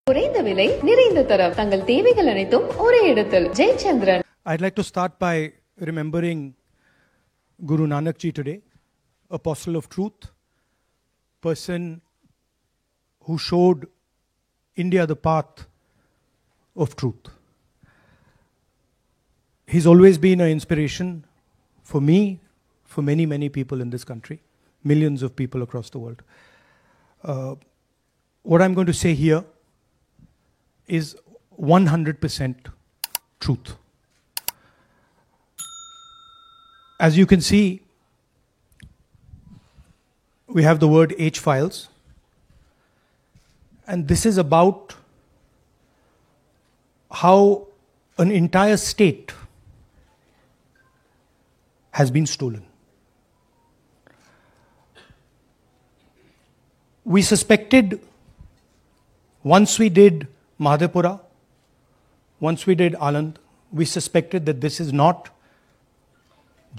குறைந்த விலை நிறைந்த தரம் தங்கள் தேவைகள் அனைத்தும் ஒரே இடத்தில் Jayachandran. I'd like to start by remembering Guru Nanak Ji today, apostle of truth, person who showed India the path of truth. He's always been an inspiration for me, for many, many people in this country, millions of people across the world. What I'm going to say here is 100% truth. As you can see, we have the word H files, and this is about how an entire state has been stolen. We suspected, once we did Madhepura, once we did Aland, we suspected that this is not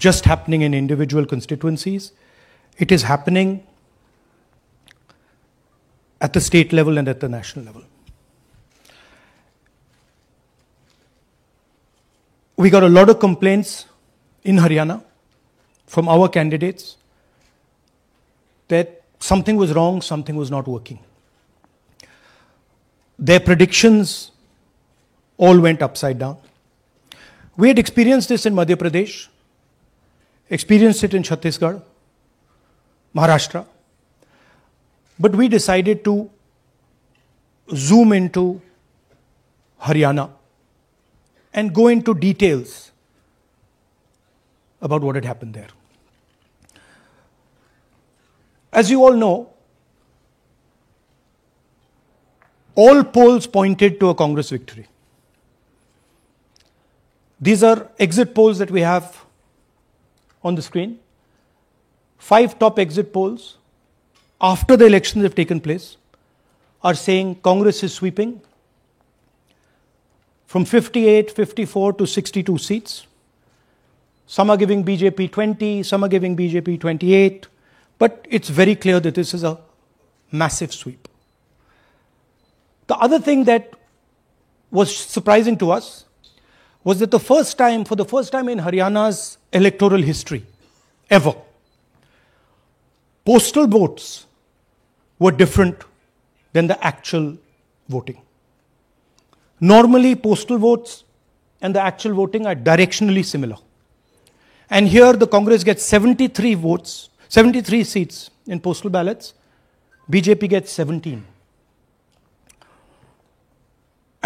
just happening in individual constituencies, it is happening at the state level and at the national level. We got a lot of complaints in Haryana from our candidates that something was wrong, something was not working. Their predictions all went upside down. We had experienced this in Madhya Pradesh, experienced it in Chhattisgarh, Maharashtra, but we decided to zoom into Haryana and go into details about what had happened there. As you all know, all polls pointed to a Congress victory. These are exit polls that we have on the screen. 5 top exit polls after the elections have taken place are saying Congress is sweeping from 58, 54 to 62 seats. Some are giving BJP 20, some are giving BJP 28, but it's very clear that this is a massive sweep. The other thing that was surprising to us was that for the first time in Haryana's electoral history, ever, postal votes were different than the actual voting. Normally, postal votes and the actual voting are directionally similar. And here the Congress gets 73 seats in postal ballots, BJP gets 17.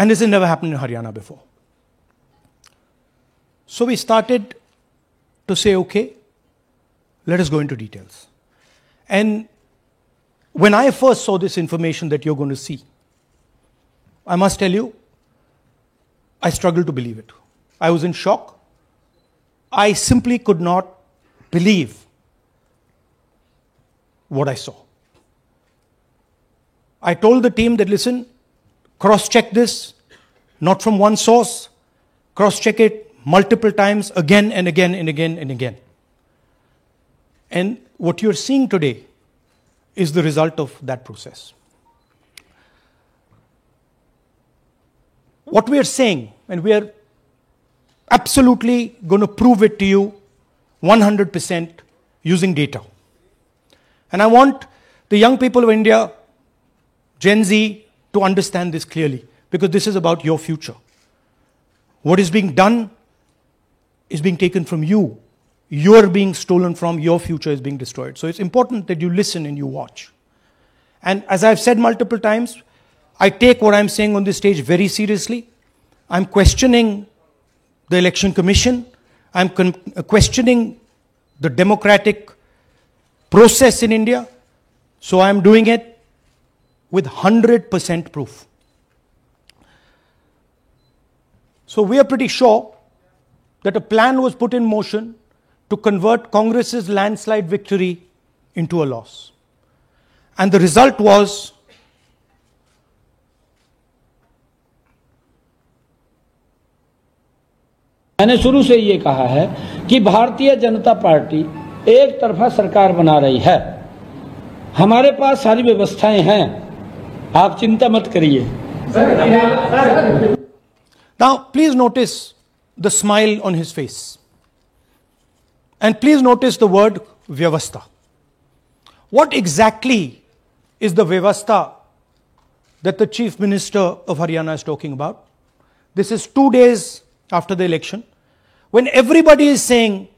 And this has never happened in Haryana before. So we started to say, okay, let us go into details. And when I first saw this information that you're going to see, I must tell you, I struggled to believe it. I was in shock. I simply could not believe what I saw. I told the team that, listen, cross-check this, not from one source, cross-check it multiple times, again and again and again and again. And what you're seeing today is the result of that process. What we are saying, and we are absolutely going to prove it to you 100% using data. And I want the young people of India, Gen Z, to understand this clearly, because this is about your future. What is being done is being taken from you. You're being stolen from, your future is being destroyed. So it's important that you listen and you watch. And as I've said multiple times, I take what I'm saying on this stage very seriously. I'm questioning the Election Commission. I'm questioning the democratic process in India. So I'm doing it with 100% proof. So we are pretty sure that a plan was put in motion to convert Congress's landslide victory into a loss. And the result was मैंने शुरू से ये कहा है कि Bharatiya Janata party एक तरफा सरकार बना रही है। हमारे पास सारी व्यवस्थाएं हैं, आप चिंता मत करिए। Now, please notice the smile on his face. And please notice the word Vyavastha. What exactly is the Vyavastha that the Chief Minister of Haryana is talking about? This is 2 days after the election, when everybody is saying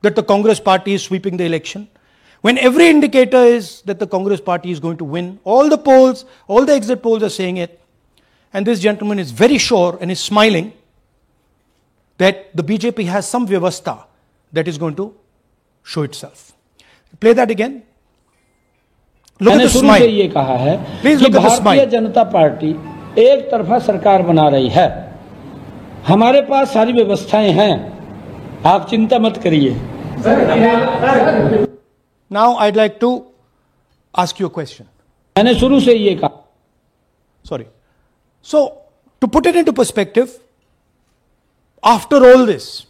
that the Congress party is sweeping the election, when every indicator is that the Congress party is going to win, all the polls, all the exit polls are saying it, and this gentleman is very sure and is smiling that the BJP has some Vyavastha that is going to show itself. Play that again. Look at the शुरू smile. से ये कहा है Please कि look at the भारतीय smile. जनता party एक तरफा सरकार बना रही है। हमारे पास सारी व्यवस्थाएं हैं, आप चिंता मत करिए। Now I'd like to ask you a question. मैंने शुरू से ये कहा। Sorry. So, to put it into perspective, after all this,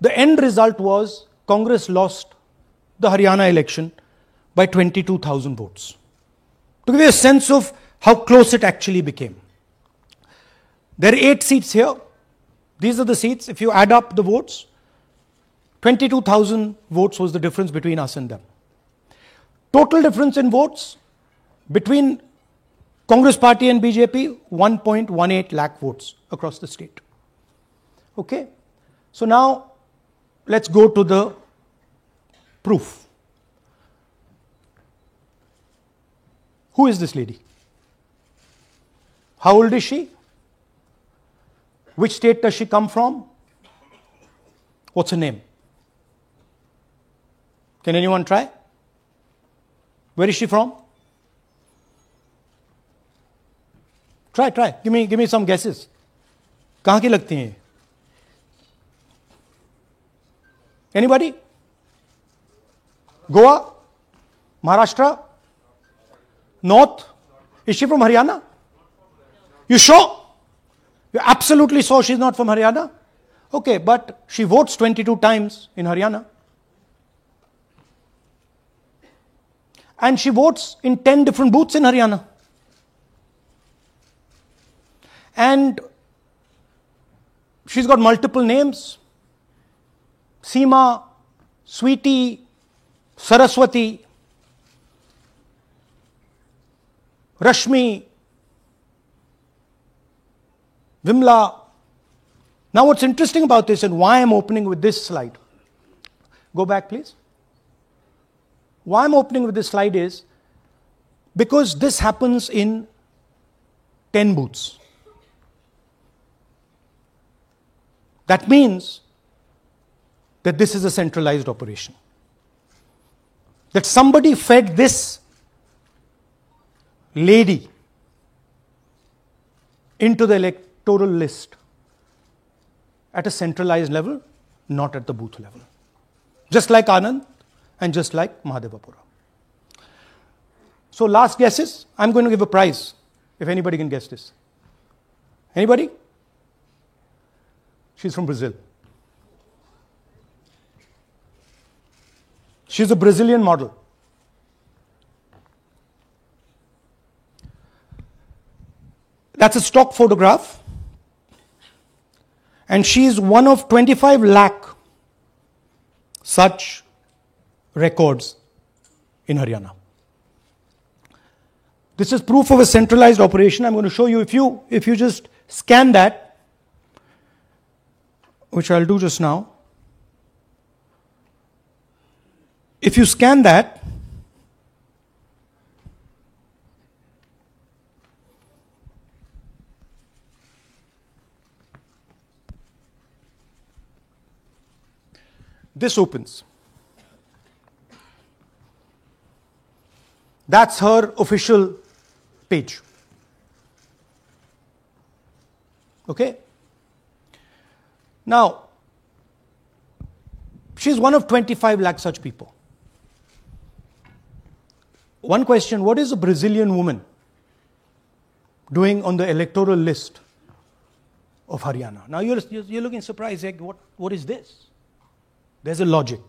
the end result was Congress lost the Haryana election by 22,000 votes. To give you a sense of how close it actually became. There are 8 seats here. These are the seats. If you add up the votes, 22,000 votes was the difference between us and them. Total difference in votes between Congress party and BJP, 1.18 lakh votes across the state. Okay? So now, let's go to the proof. Who is this lady? How old is she? Which state does she come from? What's her name? Can anyone try? Where is she from? Try. Give me some guesses. कहाँ की लगती हैं? Anybody? Goa? Maharashtra? North? Is she from Haryana? You sure? You're absolutely sure she's not from Haryana? Okay, but she votes 22 times in Haryana. And she votes in 10 different booths in Haryana. And she's got multiple names. Seema, Sweetie, Saraswati, Rashmi, Vimla. Now what's interesting about this and why I'm opening with this slide. Go back please. Why I'm opening with this slide is because this happens in 10 booths. That means that this is a centralized operation. That somebody fed this lady into the electoral list at a centralized level, not at the booth level. Just like Anand and just like Mahadevapura. So last guesses, I'm going to give a prize if anybody can guess this. Anybody? She's from Brazil. She's a Brazilian model. That's a stock photograph. And she's one of 25 lakh such records in Haryana. This is proof of a centralized operation. I'm going to show you, if you just scan that, which I'll do just now. If you scan that, this opens. That's her official page. Okay? Now, she's one of 25 lakh such people. One question, what is a Brazilian woman doing on the electoral list of Haryana? Now you're looking surprised, like, what is this? There's a logic.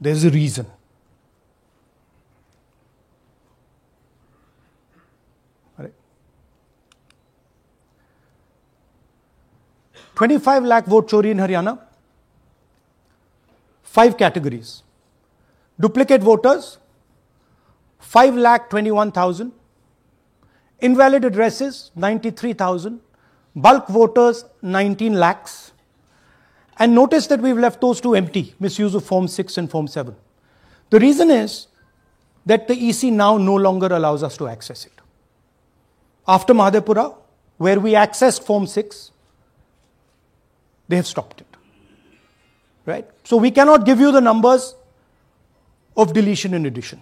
There's a reason. Right. 25 lakh vote chori in Haryana. 5 categories. Duplicate voters, 5,21,000. Invalid addresses, 93,000. Bulk voters, 19 lakhs. And notice that we've left those two empty, misuse of Form 6 and Form 7. The reason is that the EC now no longer allows us to access it. After Mahadevpura, where we accessed Form 6, they have stopped it. Right? So we cannot give you the numbers of deletion and addition.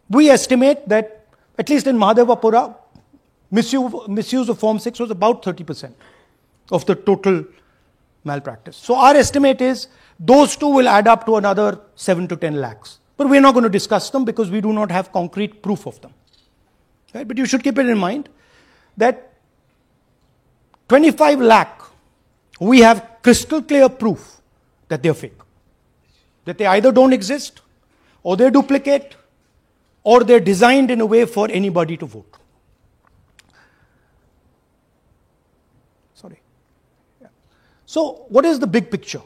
We estimate that, at least in Mahadevpura, misuse of Form 6 was about 30% of the total malpractice. So our estimate is those two will add up to another 7 to 10 lakhs. But we're not going to discuss them because we do not have concrete proof of them. Right? But you should keep it in mind that 25 lakh, we have crystal clear proof that they're fake. That they either don't exist, or they're duplicate, or they're designed in a way for anybody to vote. Sorry. Yeah. So, what is the big picture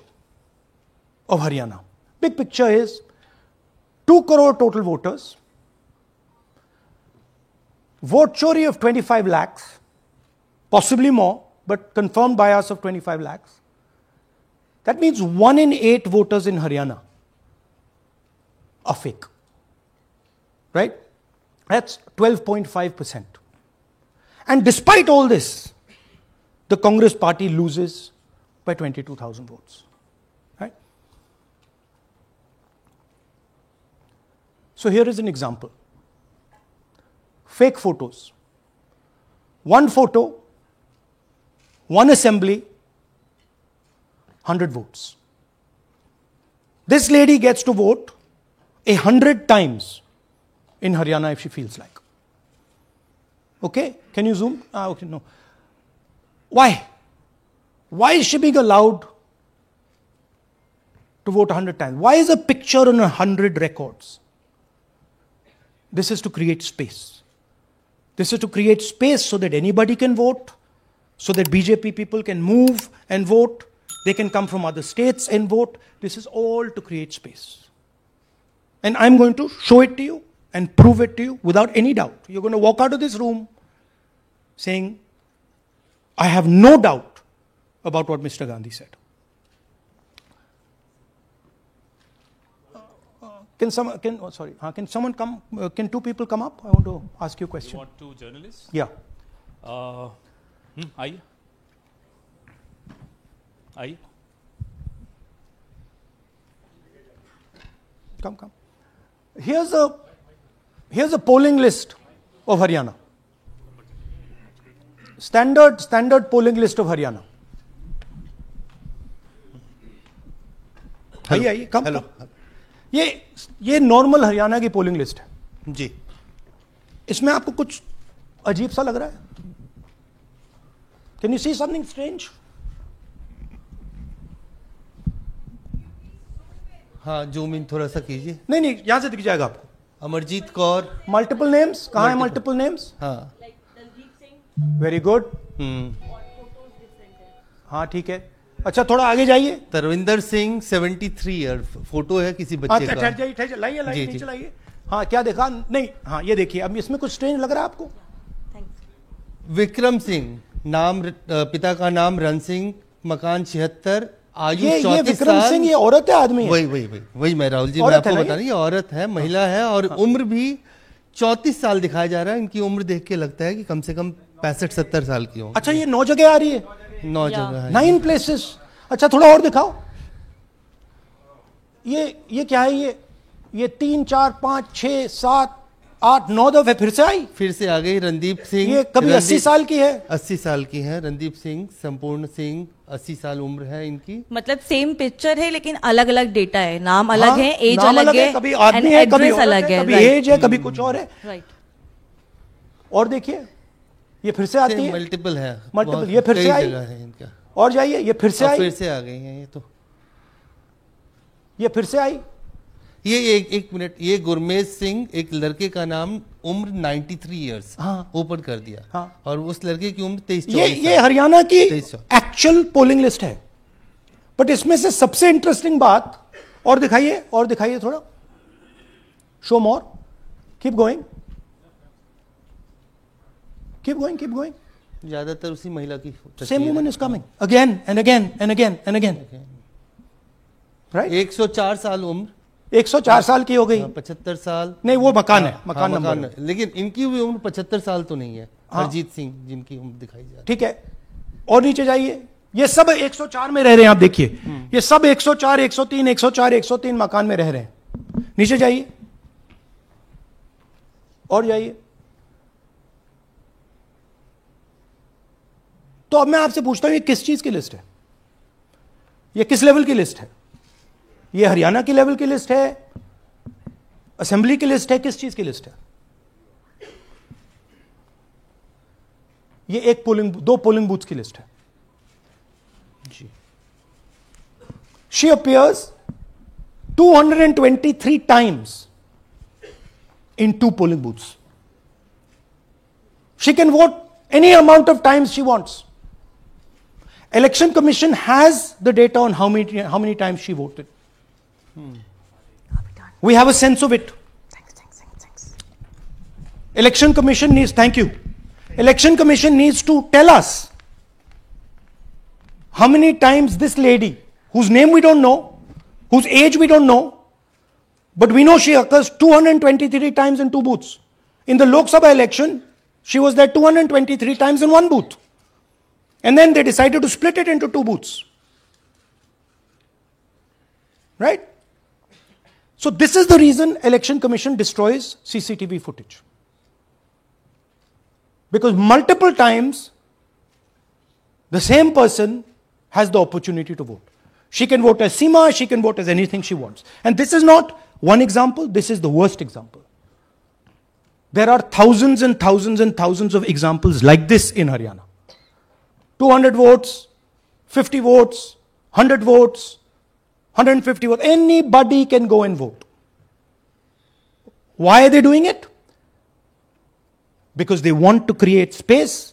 of Haryana? Big picture is 2 crore total voters, vote chori of 25 lakhs, possibly more, but confirmed bias of 25 lakhs. That means 1 in 8 voters in Haryana are fake. Right? That's 12.5%. And despite all this, the Congress party loses by 22,000 votes. Right? So here is an example. Fake photos. One photo, one assembly, 100 votes. This lady gets to vote 100 times in Haryana if she feels like. Okay? Can you zoom? Okay, no. Why? Why is she being allowed to vote 100 times? Why is a picture on 100 records? This is to create space. This is to create space so that anybody can vote, so that BJP people can move and vote. They can come from other states and vote. This is all to create space. And I'm going to show it to you and prove it to you without any doubt. You're going to walk out of this room saying, I have no doubt about what Mr. Gandhi said. Can someone come? Can two people come up? I want to ask you a question. You want two journalists? Yeah. आइए आइए Come. Here's a polling list of Haryana. Standard polling list of Haryana. आइए कम. ये normal Haryana की polling list है जी. इसमें आपको कुछ अजीब सा लग रहा है? Can you see something strange? हाँ, जूम इन थोड़ा सा कीजिए. नहीं यहां से दिख जाएगा आपको. अमरजीत कौर. Multiple names. कहां है मल्टीपल नेम्स? हाँ. Very good. हाँ ठीक है. अच्छा थोड़ा आगे जाइए. तरविंदर सिंह 73 ईयर. फोटो है किसी बच्चे का. ठहर जाइए लाइए नीचे लाइए. हाँ क्या देखा? नहीं हाँ ये देखिए. अब इसमें कुछ स्ट्रेंज लग रहा है आपको? विक्रम सिंह नाम, पिता का नाम रण सिंह, मकान 76, आयु 34 साल. विक्रम सिंह ये औरत है आदमी है? वही मैं राहुल जी मैं आपको बता रही. ये औरत है, महिला है और उम्र भी 34 साल दिखाया जा रहा है. इनकी उम्र देख के लगता है कि कम से कम 65-70 साल की हो. अच्छा ये 9 जगह आ रही है? 9 जगह है. 9 प्लेसेस. अच्छा थोड़ा और दिखाओ. ये क्या है? ये 3 4 5 6 7 8 9 दफे फिर से आ गई. रणदीप सिंह. ये कभी 80 साल की है? 80 साल की है. रणदीप सिंह, संपूर्ण सिंह, 80 साल उम्र है इनकी. मतलब सेम पिक्चर है लेकिन अलग अलग डेटा है. नाम अलग है, एज अलग है, कभी आदमी है, कभी अलग है, कभी एज है, कभी कुछ और है. राइट. और देखिए ये फिर से आती है. मल्टीपल है. ये फिर से आई है इनका. और जाइए ये फिर से आई. फिर से आ गई हैं ये तो. ये फिर से आई. ये एक मिनट. ये गुरमेज सिंह, एक लड़के का नाम उम्र 93 इयर्स ऊपर कर दिया और उस लड़के की उम्र 23 ये हरियाणा की 23 एक्चुअल पोलिंग लिस्ट है। बट इसमें से सबसे इंटरेस्टिंग बात, और दिखाइए थोड़ा, शो मोर, कीप गोइंग, ज्यादातर उसी महिला की same woman is coming again and again and again and again, right. 104 साल उम्र, 104 साल की हो गई, 75 साल नहीं वो मकान है, मकान नंबर है। लेकिन इनकी भी उम्र 75 साल तो नहीं है। हरजीत सिंह जिनकी उम्र दिखाई जा रही है, ठीक है। और नीचे जाइए, ये सब 104 में रह रहे हैं, आप देखिए ये सब 104, 103, 104, 103 मकान में रह रहे हैं। नीचे जाइए और जाइए। तो अब मैं आपसे पूछता हूं, ये किस चीज की लिस्ट है? ये किस लेवल की लिस्ट है? ये हरियाणा की लेवल की लिस्ट है, असेंबली की लिस्ट है, किस चीज की लिस्ट है? ये दो पोलिंग बूथ्स की लिस्ट है जी। She appears 223 times in 2 polling booths. She can vote any amount of times she wants. Election Commission has the data on how many times she voted. We have a sense of it. Thanks. Election Commission needs, thank you. Election Commission needs to tell us how many times this lady, whose name we don't know, whose age we don't know, but we know she occurs 223 times in 2 booths. In the Lok Sabha election, she was there 223 times in 1 booth. And then they decided to split it into 2 booths. Right? So this is the reason Election Commission destroys CCTV footage. Because multiple times, the same person has the opportunity to vote. She can vote as Seema, she can vote as anything she wants. And this is not one example, this is the worst example. There are thousands and thousands and thousands of examples like this in Haryana. 200 votes, 50 votes, 100 votes, 150 votes. Anybody can go and vote. Why are they doing it? Because they want to create space.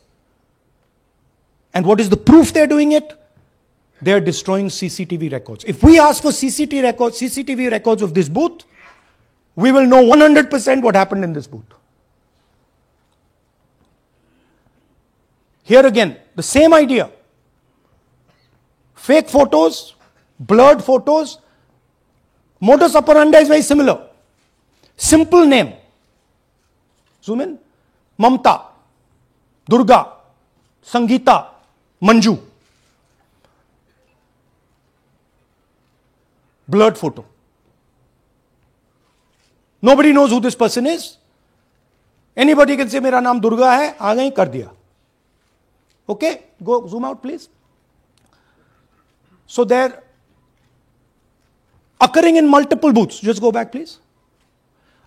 And what is the proof they're doing it? They are destroying CCTV records. If we ask for CCTV records of this booth, we will know 100% what happened in this booth. Here again, the same idea. Fake photos, blurred photos. Modus operandi is very similar. Simple name. Zoom in. Mamta, Durga, Sangeeta, Manju. Blurred photo. Nobody knows who this person is. Anybody can say, मेरा नाम दुर्गा है, आ गई, कर दिया. Okay, go zoom out please. So they're occurring in multiple booths. Just go back please.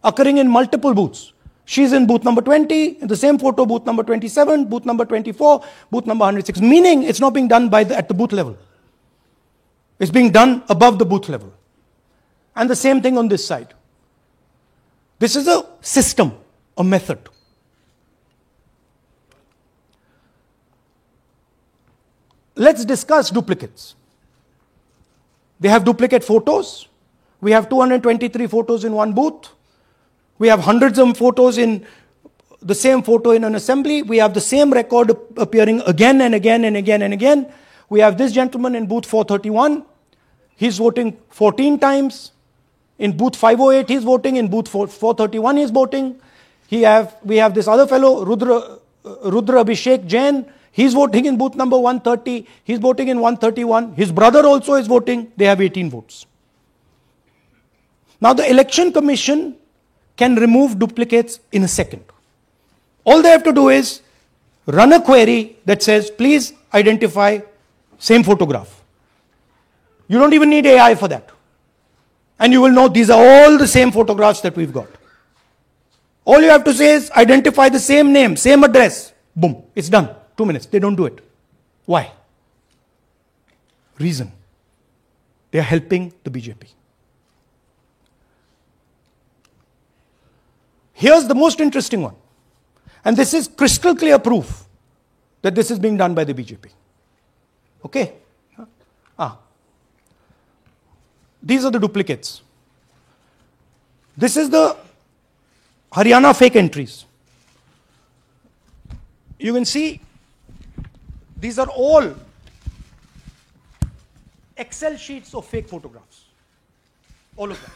Occurring in multiple booths. She's in booth number 20, in the same photo, booth number 27, booth number 24, booth number 106. Meaning it's not being done at the booth level. It's being done above the booth level. And the same thing on this side. This is a system, a method. Let's discuss duplicates. They have duplicate photos. We have 223 photos in one booth. We have hundreds of photos in the same photo in an assembly. We have the same record appearing again and again and again and again. We have this gentleman in booth 431. He's voting 14 times. In booth 508, he's voting. In booth 431, he's voting. We have this other fellow, Rudra Abhishek Jain. He's voting in booth number 130. He's voting in 131. His brother also is voting. They have 18 votes. Now the Election Commission can remove duplicates in a second. All they have to do is run a query that says, please identify same photograph. You don't even need AI for that. And you will know these are all the same photographs that we've got. All you have to say is identify the same name, same address. Boom, it's done. 2 minutes. They don't do it. Why? Reason. They are helping the BJP. Here's the most interesting one. And this is crystal clear proof that this is being done by the BJP. Okay? These are the duplicates. This is the Haryana fake entries. You can see these are all Excel sheets of fake photographs. All of them.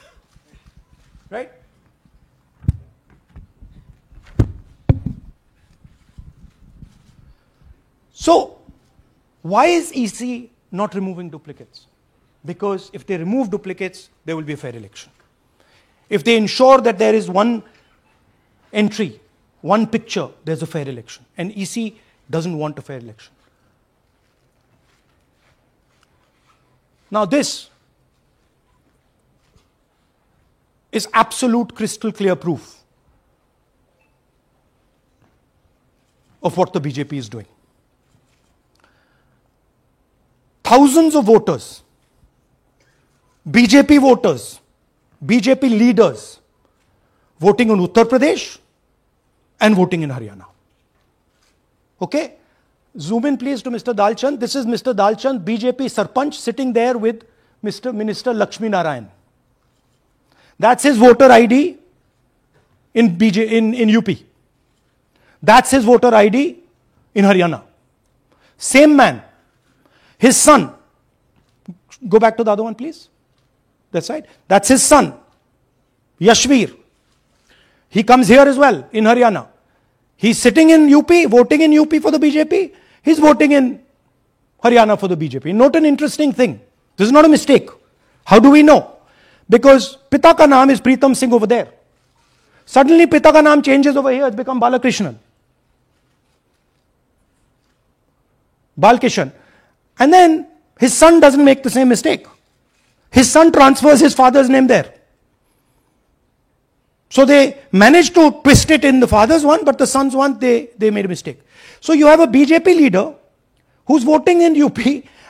Right? So, why is EC not removing duplicates? Because if they remove duplicates, there will be a fair election. If they ensure that there is one entry, one picture, there's a fair election. And EC doesn't want a fair election. Now this is absolute crystal clear proof of what the BJP is doing. Thousands of voters, BJP voters, BJP leaders voting in Uttar Pradesh and voting in Haryana. Okay? Zoom in please to Mr. Dalchand. This is Mr. Dalchand, BJP Sarpanch, sitting there with Mr. Minister Lakshmi Narayan. That's his voter ID in UP. That's his voter ID in Haryana. Same man. His son. Go back to the other one, please. That's right. That's his son, Yashveer. He comes here as well in Haryana. He's sitting in UP, voting in UP for the BJP. He's voting in Haryana for the BJP. Note an interesting thing. This is not a mistake. How do we know? Because Pita ka naam is Pritam Singh over there. Suddenly Pita ka naam changes over here. It's become Balakrishnan. Balkishan. And then his son doesn't make the same mistake. His son transfers his father's name there. So they managed to twist it in the father's one, but the son's one, they made a mistake. So you have a BJP leader who's voting in UP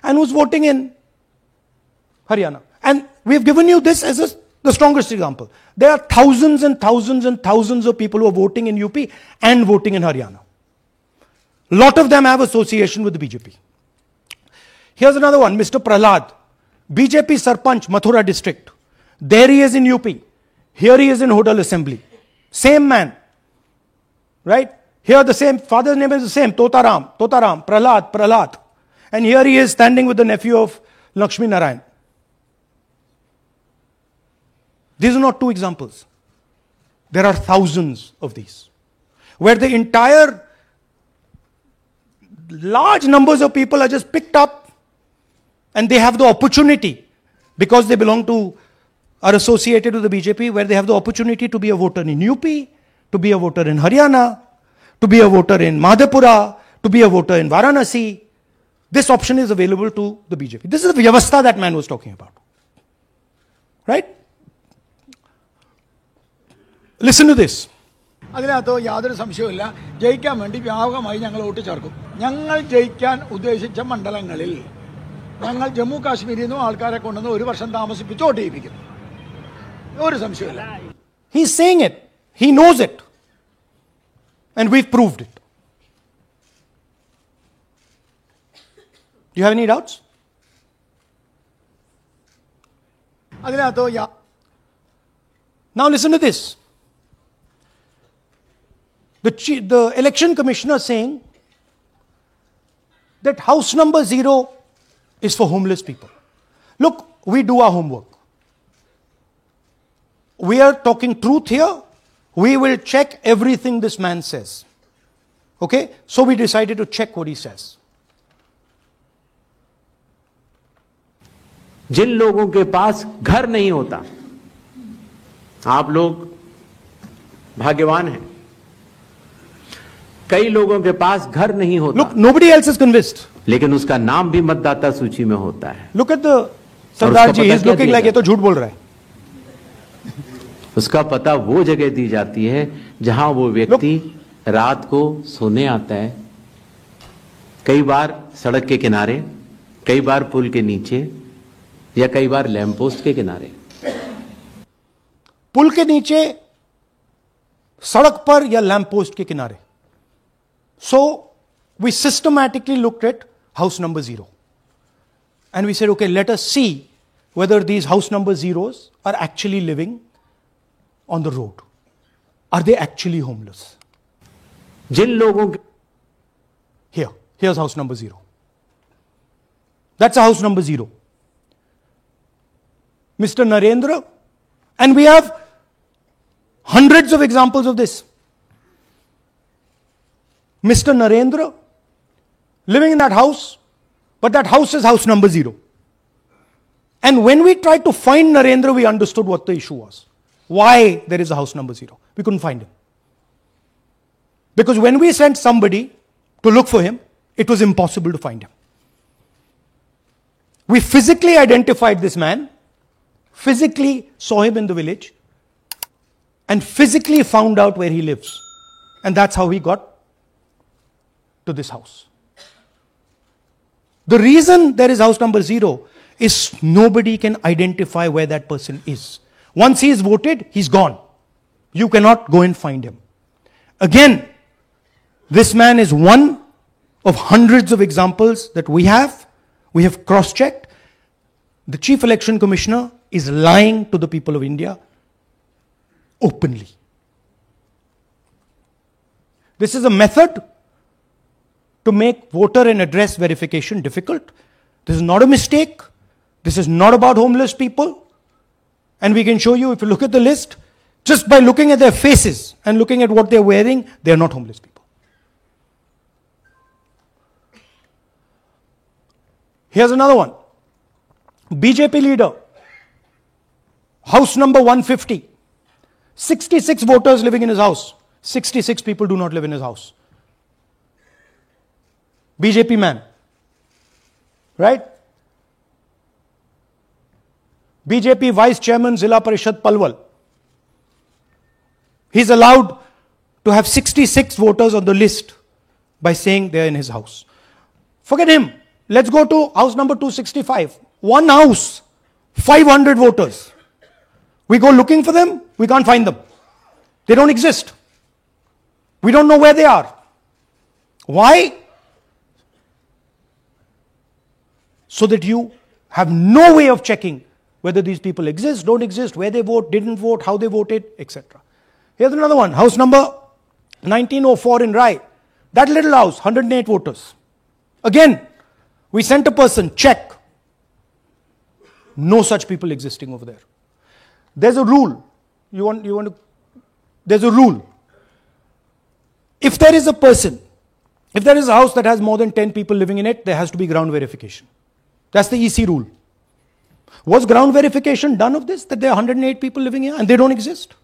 and who's voting in Haryana. And we've given you this as the strongest example. There are thousands and thousands and thousands of people who are voting in UP and voting in Haryana. A lot of them have association with the BJP. Here's another one, Mr. Prahlad, BJP Sarpanch, Mathura district. There he is in UP. Here he is in Hodal Assembly. Same man. Right? Here the same, father's name is the same, Totaram, Prahlad. And here he is standing with the nephew of Lakshmi Narayan. These are not two examples. There are thousands of these. Where the entire large numbers of people are just picked up and they have the opportunity, because they belong to, are associated with the BJP, where they have the opportunity to be a voter in UP, to be a voter in Haryana, to be a voter in Madhepura, to be a voter in Varanasi. This option is available to the BJP. This is the Vyavastha that man was talking about. Right? Listen to this. അതിനകത്ത് യാതൊരു സംശയവുമില്ല. ജയിക്കാൻ വേണ്ടി വ്യാപകമായി ഞങ്ങൾ vote ചേർക്കും. ഞങ്ങൾ ജയിക്കാൻ ഉദ്ദേശിച്ച മണ്ഡലങ്ങളിൽ ഞങ്ങൾ ജമ്മു കാശ്മീരിൽ നിന്നും ആൾക്കാരെ കൊണ്ടുവന്ന് ഒരു വർഷം താമസിപ്പിച്ച് വോട്ട് ചെയ്യിപ്പിക്കും. ഒരു സംശയമില്ല. He's saying it. He knows it. And we've proved it. Do you have any doubts? അതിനകത്ത് Now listen to this. The election commissioner saying that house number 0 is for homeless people. Look, we do our homework. We are talking truth here. We will check everything this man says. Okay? So we decided to check what he says. जिन लोगों के पास घर नहीं होता, आप लोग भाग्यवान हैं. कई लोगों के पास घर नहीं होता. Look, nobody else is convinced. लेकिन उसका नाम भी मतदाता सूची में होता है. Look at the Sardar ji, he's looking like ये तो झूठ बोल रहा है. उसका पता वो जगह दी जाती है जहां वो व्यक्ति रात को सोने आता है. कई बार सड़क के किनारे, कई बार पुल के नीचे, या कई बार लैंप पोस्ट के किनारे. पुल के नीचे सड़क पर या लैंप पोस्ट के किनारे. So we systematically looked at house number 0. And we said, okay, let us see whether these house number zeros are actually living on the road. Are they actually homeless? जिन लोगों के Here's house number 0. That's a house number 0. Mr. Narendra, and we have hundreds of examples of this. Mr. Narendra living in that house, but that house is house number 0. And when we tried to find Narendra, we understood what the issue was. Why there is a house number 0. We couldn't find him. Because when we sent somebody to look for him, it was impossible to find him. We physically identified this man, physically saw him in the village, and physically found out where he lives. And that's how he got to this house. The reason there is house number 0 is nobody can identify where that person is. Once he is voted, he's gone. You cannot go and find him. Again, this man is one of hundreds of examples that we have. We have cross-checked. The Chief Election Commissioner is lying to the people of India openly. This is a method to make voter and address verification difficult. This is not a mistake. This is not about homeless people. And we can show you, if you look at the list, just by looking at their faces and looking at what they're wearing, they're not homeless people. Here's another one. BJP leader, house number 150. 66 voters living in his house. 66 people do not live in his house. BJP man. Right? BJP Vice Chairman Zilla Parishad Palwal. He's allowed to have 66 voters on the list by saying they're in his house. Forget him. Let's go to house number 265. One house, 500 voters. We go looking for them, we can't find them. They don't exist. We don't know where they are. Why? So that you have no way of checking whether these people exist, don't exist, where they vote, didn't vote, how they voted, etc. Here's another one, house number 1904 in Rai. That little house, 108 voters. Again, we sent a person, check. No such people existing over there. There's a rule. There's a rule. If there is a person, if there is a house that has more than 10 people living in it, there has to be ground verification. That's the EC rule. Was ground verification done of this, that there are 108 people living here and they don't exist?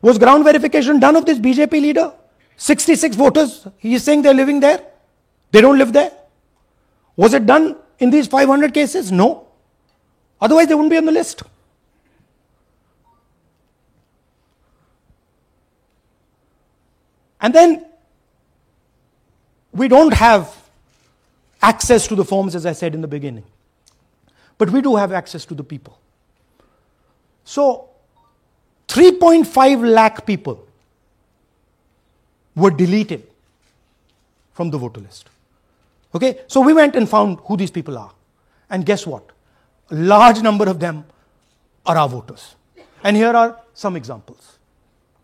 Was ground verification done of this BJP leader? 66 voters, he is saying they're living there. They don't live there. Was it done in these 500 cases? No. Otherwise they wouldn't be on the list. And then we don't have access to the forms, as I said in the beginning. But we do have access to the people. So 3.5 lakh people were deleted from the voter list. Okay, so we went and found who these people are. And guess what? A large number of them are our voters. And here are some examples.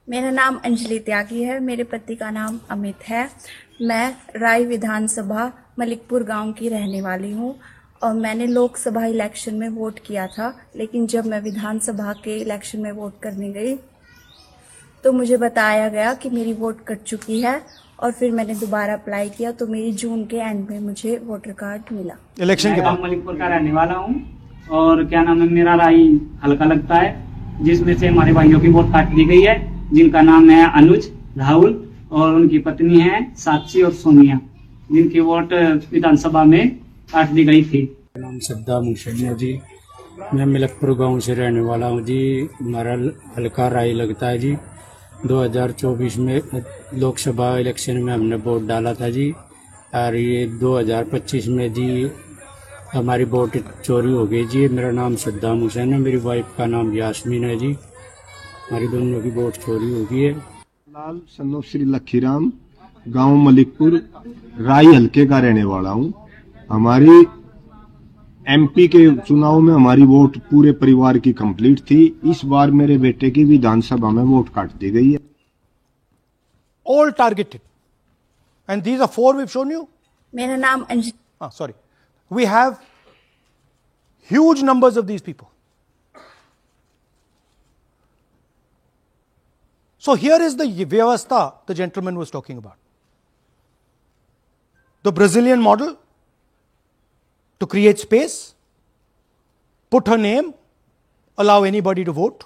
मेरा नाम अंजलि त्यागी है, मेरे पति का नाम अमित है। मैं राय विधानसभा मलिकपुर गांव की रहने वाली हूं और मैंने लोकसभा इलेक्शन में वोट किया था, लेकिन जब मैं विधानसभा के इलेक्शन में वोट करने गई तो मुझे बताया गया कि मेरी वोट कट चुकी है और फिर मैंने दोबारा अप्लाई किया तो मेरी जून के एंड में मुझे वोटर कार्ड मिला। इलेक्शन के बाद मलिकपुर का रहने वाला हूं और क्या नाम है, मेरा राय हल्का लगता है, जिसमें से हमारे भाइयों की वोट काट दी गई है, जिनका नाम है अनुज, राहुल और उनकी पत्नी है साक्षी और सोनिया, जिनकी वोट विधानसभा में काट दी गई थी। नाम सद्दाम हुसैन है जी, मैं मलिकपुर गांव से रहने वाला हूं जी। हमारा हल्का राय लगता है जी। 2024 में लोकसभा इलेक्शन में हमने वोट डाला था जी, और ये 2025 में जी हमारी वोट चोरी हो गई जी। मेरा नाम सद्दाम हुसैन है, मेरी वाइफ का नाम यास्मीन है जी। हमारी दोनों की वोट चोरी हो गई है। लाल सन्नो श्री लखीराम, गांव मलिकपुर, राई हल्के का रहने वाला हूं। हमारी एमपी के चुनाव में हमारी वोट पूरे परिवार की कंप्लीट थी। इस बार मेरे बेटे की विधानसभा में वोट काट दी गई है। All targeted. And these are 4 we've shown you. मेरा नाम Anjali. Sorry. We have huge numbers of these people. So here is the vyavastha the gentleman was talking about. The Brazilian model to create space, put her name, allow anybody to vote.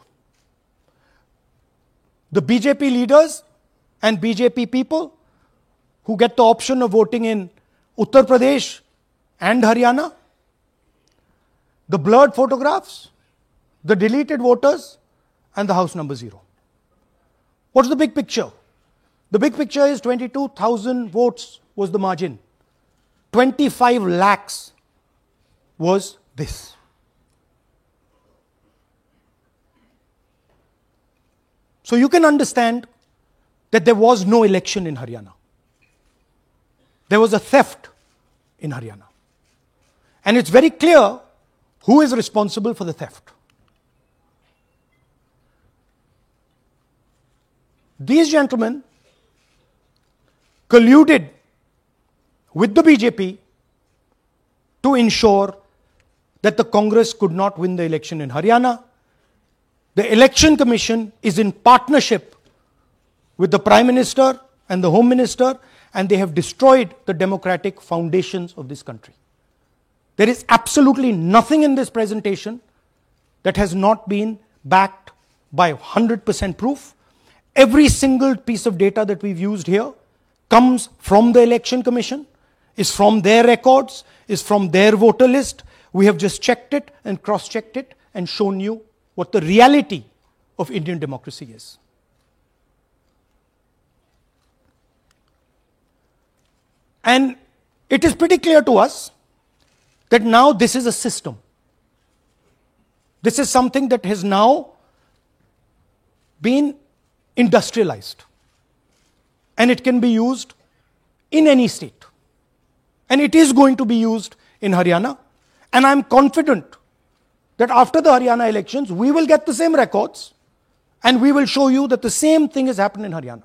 The BJP leaders and BJP people who get the option of voting in Uttar Pradesh and Haryana, the blurred photographs, the deleted voters, and the house number 0. What's the big picture? The big picture is 22,000 votes was the margin. 25 lakhs was this. So you can understand that there was no election in Haryana. There was a theft in Haryana. And it's very clear who is responsible for the theft. These gentlemen colluded with the BJP to ensure that the Congress could not win the election in Haryana. The Election Commission is in partnership with the Prime Minister and the Home Minister, and they have destroyed the democratic foundations of this country. There is absolutely nothing in this presentation that has not been backed by 100% proof. Every single piece of data that we've used here comes from the Election Commission, is from their records, is from their voter list. We have just checked it and cross-checked it and shown you what the reality of Indian democracy is. And it is pretty clear to us that now this is a system. This is something that has now been industrialized. And it can be used in any state. And it is going to be used in Haryana. And I'm confident that after the Haryana elections, we will get the same records and we will show you that the same thing has happened in Haryana.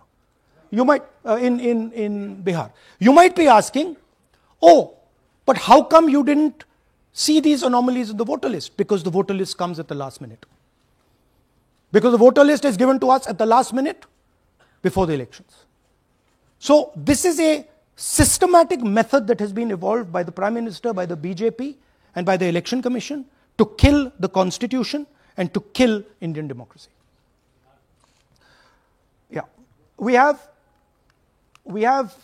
You might, in Bihar. You might be asking, oh, but how come you didn't see these anomalies in the voter list? Because the voter list comes at the last minute. Because the voter list is given to us at the last minute before the elections. So this is a systematic method that has been evolved by the Prime Minister, by the BJP, and by the Election Commission to kill the Constitution and to kill Indian democracy. Yeah, we have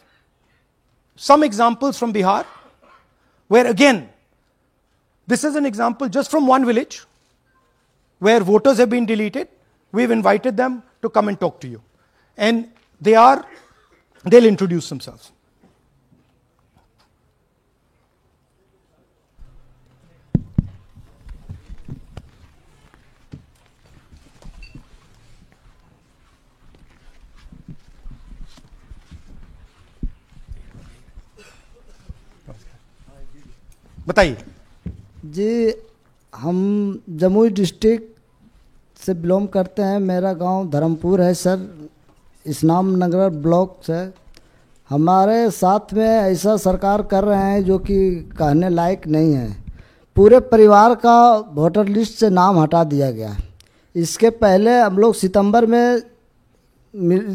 some examples from Bihar, where again, this is an example just from one village, where voters have been deleted. We've invited them to come and talk to you. And they'll introduce themselves. बताइए जी। हम Jamui district से belong करते हैं। मेरा गांव धर्मपुर है sir, इस्लाम नगर block से। हमारे साथ में ऐसा सरकार कर रहे हैं जो कि कहने लायक नहीं है। पूरे परिवार का वोटर लिस्ट से नाम हटा दिया गया। इसके पहले हम लोग सितंबर में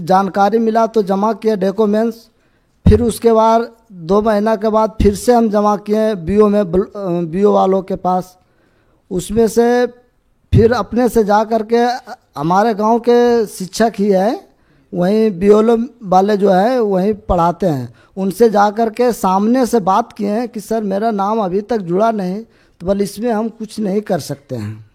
जानकारी मिला तो जमा किए डॉक्यूमेंट्स, फिर उसके बाद 2 महीना के बाद फिर से हम जमा किए बीओ वालों के पास। उसमें से फिर अपने से जा कर के हमारे गांव के शिक्षक ही है, वहीं बीओ वाले जो है वहीं पढ़ाते हैं, उनसे जा कर के सामने से बात किए हैं कि सर मेरा नाम अभी तक जुड़ा नहीं, तो बोले इसमें हम कुछ नहीं कर सकते हैं।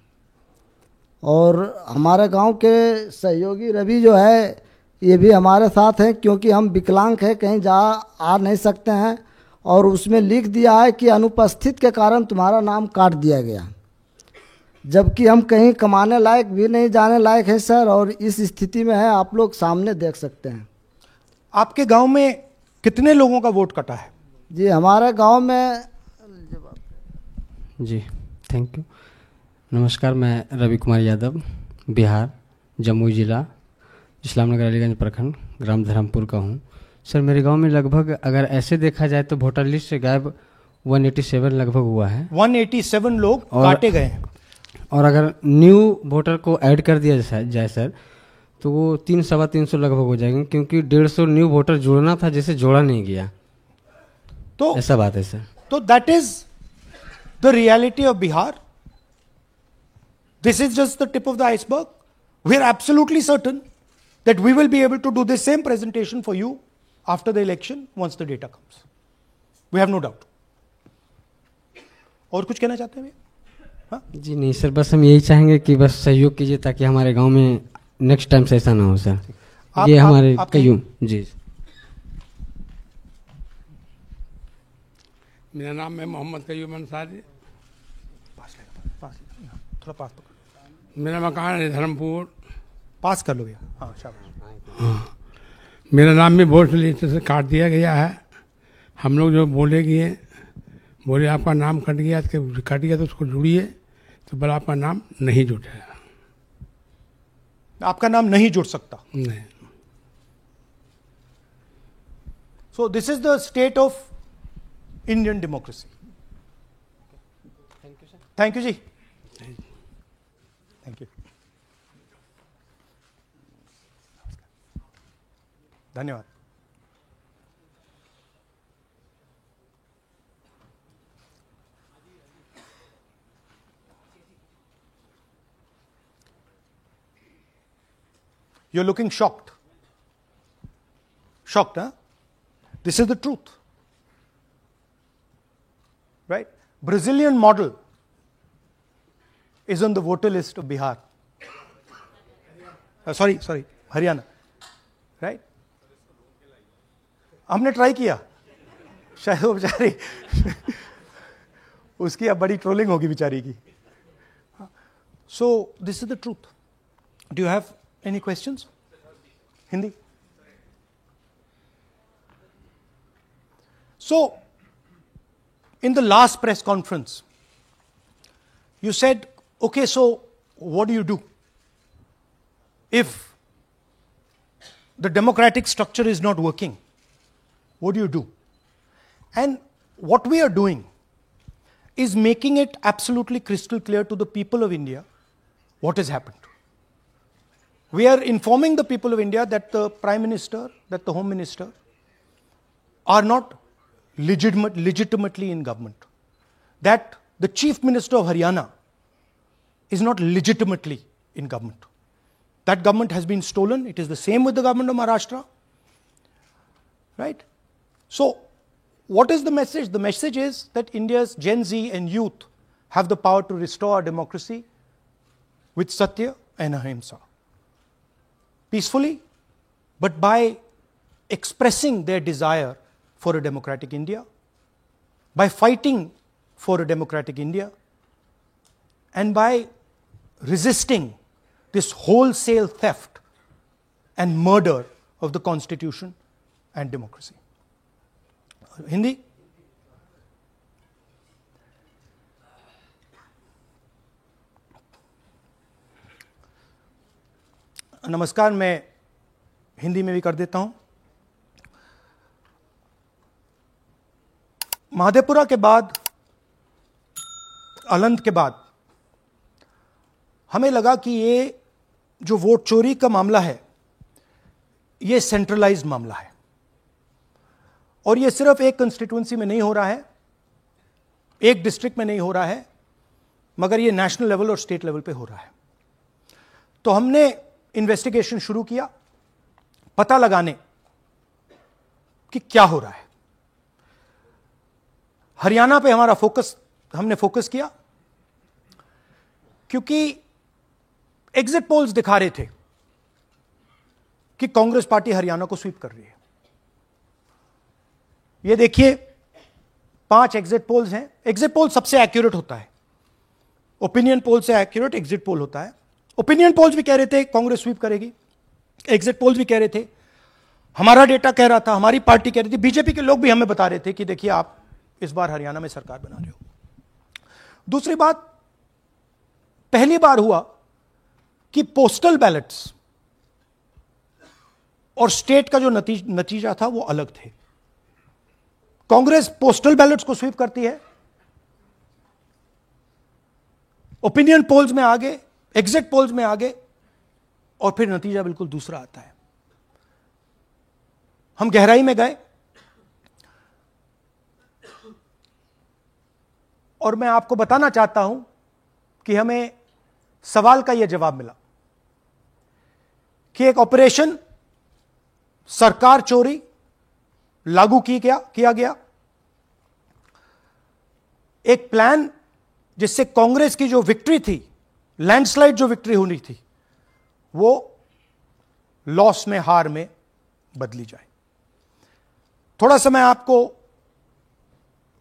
और हमारे गांव के सहयोगी रवि जो है ये भी हमारे साथ हैं, क्योंकि हम विकलांग हैं, कहीं आ नहीं सकते हैं। और उसमें लिख दिया है कि अनुपस्थित के कारण तुम्हारा नाम काट दिया गया। जबकि हम कहीं कमाने लायक भी नहीं जाने लायक है सर, और इस स्थिति में है, आप लोग सामने देख सकते हैं। आपके गांव में कितने लोगों का वोट कटा है? जी हमारे गांव में जी थैंक यू। नमस्कार, मैं रवि कुमार यादव, बिहार, जमुई जिला, इस्लामनगर अलीगंज प्रखंड, ग्राम धरमपुर का हूँ। सर मेरे गांव में लगभग अगर ऐसे देखा जाए तो वोटर लिस्ट से गायब 187 लगभग हुआ है। 187 लोग काटे गए हैं। और अगर न्यू वोटर को ऐड कर दिया जाए सर, तो वो 300-325 लगभग हो जाएंगे, क्योंकि 150 न्यू वोटर जोड़ना था जिसे जोड़ा नहीं गया। तो ऐसा बात है सर। तो that is the reality of Bihar. This is just the tip of the iceberg. We are absolutely certain that we will be able to do the same presentation for you after the election once the data comes. We have no doubt. और कुछ कहना चाहते हैं भैया? जी नहीं sir, बस हम यही चाहेंगे कि बस सहयोग कीजिए ताकि हमारे गांव में नेक्स्ट टाइम से ऐसा ना हो सर। ये हमारे कयूम। जी मेरा नाम है मोहम्मद कयूम अंसारी। थोड़ा पास पकड़। मेरा मकान है धर्मपुर। पास कर लो भैया। हाँ शाबाश। हाँ, मेरा नाम भी वोट लिस्ट से काट दिया गया है। हम लोग जो बोले आपका नाम कट गया तो उसको जुड़िए, तो बोला आपका नाम नहीं जुटेगा। आपका नाम नहीं जुड़ सकता? नहीं। So this is the state of Indian democracy. Thank you, sir. Thank you, ji. Thank you. धन्यवाद. You're looking shocked. Shocked, huh? This is the truth. Right? Brazilian model is on the voter list of Bihar. Sorry, Haryana. Right? हमने try किया, शायद वो बेचारी उसकी अब बड़ी trolling होगी बेचारी की. So this is the truth. Do you have any questions? Hindi? So, in the last press conference, you said, okay, so what do? If the democratic structure is not working, what do? And what we are doing is making it absolutely crystal clear to the people of India what has happened. We are informing the people of India that the Prime Minister, that the Home Minister are not legitimately in government. That the Chief Minister of Haryana is not legitimately in government. That government has been stolen. It is the same with the government of Maharashtra. Right? So, what is the message? The message is that India's Gen Z and youth have the power to restore our democracy with Satya and Ahimsa. Peacefully, but by expressing their desire for a democratic India, by fighting for a democratic India, and by resisting this wholesale theft and murder of the Constitution and democracy. Hindi? नमस्कार, मैं हिंदी में भी कर देता हूं. महादेपुरा के बाद, अलंद के बाद हमें लगा कि ये जो वोट चोरी का मामला है, ये सेंट्रलाइज्ड मामला है और ये सिर्फ एक कंस्टिट्यूएंसी में नहीं हो रहा है, एक डिस्ट्रिक्ट में नहीं हो रहा है, मगर ये नेशनल लेवल और स्टेट लेवल पे हो रहा है. तो हमने इन्वेस्टिगेशन शुरू किया, पता लगाने कि क्या हो रहा है. हरियाणा पे हमने फोकस किया क्योंकि एग्जिट पोल्स दिखा रहे थे कि कांग्रेस पार्टी हरियाणा को स्वीप कर रही है. ये देखिए 5 एग्जिट पोल्स हैं. एग्जिट पोल सबसे एक्यूरेट होता है ओपिनियन पोल से एक्यूरेट एग्जिट पोल होता है। ओपिनियन पोल्स भी कह रहे थे कांग्रेस स्वीप करेगी, एग्जिट पोल्स भी कह रहे थे, हमारा डेटा कह रहा था, हमारी पार्टी कह रही थी, बीजेपी के लोग भी हमें बता रहे थे कि देखिए आप इस बार हरियाणा में सरकार बना रहे हो। दूसरी बात, पहली बार हुआ कि पोस्टल बैलेट्स और स्टेट का जो नतीजा था वो अलग थे। कांग्रेस पोस्टल बैलेट्स को स्वीप करती है, ओपिनियन पोल्स में आगे, एग्जिट पोल्स में आगे, और फिर नतीजा बिल्कुल दूसरा आता है। हम गहराई में गए और मैं आपको बताना चाहता हूं कि हमें सवाल का यह जवाब मिला कि एक ऑपरेशन सरकार चोरी लागू किया गया, एक प्लान जिससे कांग्रेस की जो विक्ट्री थी, लैंडस्लाइड जो विक्ट्री होनी थी, वो लॉस में, हार में बदली जाए। थोड़ा सा मैं आपको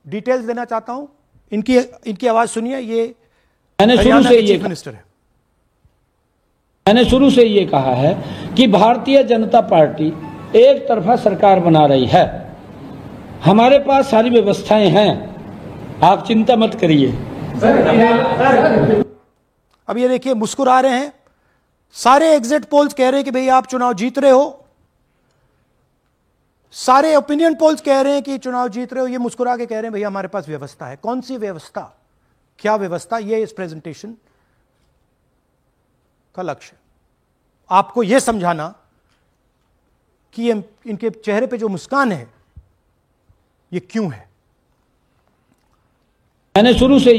डिटेल्स देना चाहता हूं। इनकी आवाज सुनिए। ये मैंने शुरू से ये चीफ मिनिस्टर है। मैंने शुरू से ये कहा है कि भारतीय जनता पार्टी एक तरफा सरकार बना रही है। हमारे पास सारी व्यवस्थाएं हैं, आप चिंता मत करिए। अब ये देखिए, मुस्कुरा रहे हैं। सारे एग्जिट पोल्स कह रहे हैं कि भाई आप चुनाव जीत रहे हो, सारे ओपिनियन पोल्स कह रहे हैं कि चुनाव जीत रहे हो। ये मुस्कुरा के कह रहे हैं भैया हमारे पास व्यवस्था है। कौन सी व्यवस्था, क्या व्यवस्था, ये इस प्रेजेंटेशन का लक्ष्य है। आपको यह समझाना कि ये इनके चेहरे पे जो मुस्कान है ये क्यों है। मैंने शुरू से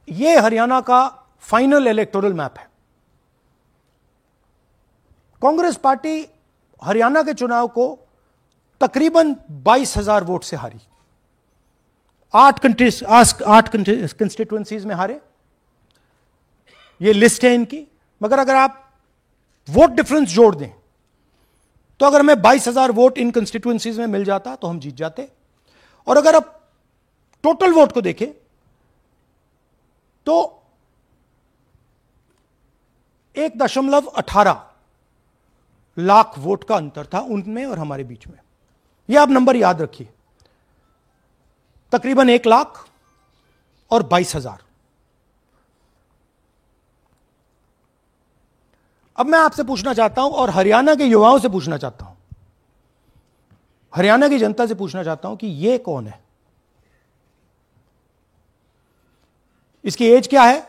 ये हरियाणा का फाइनल इलेक्टोरल मैप है। कांग्रेस पार्टी हरियाणा के चुनाव को तकरीबन 22,000 वोट से हारी। 8 कंस्टिट्यूएंसीज में हारे। ये लिस्ट है इनकी। मगर अगर आप वोट डिफरेंस जोड़ दें तो अगर हमें 22,000 वोट इन कंस्टिट्यूएंसीज में मिल जाता तो हम जीत जाते। और अगर आप टोटल वोट को देखें तो 1.18 लाख वोट का अंतर था उनमें और हमारे बीच में। यह आप नंबर याद रखिए, तकरीबन 1 लाख और 22,000। अब मैं आपसे पूछना चाहता हूं और हरियाणा के युवाओं से पूछना चाहता हूं, हरियाणा की जनता से पूछना चाहता हूं कि यह कौन है, इसकी एज क्या है,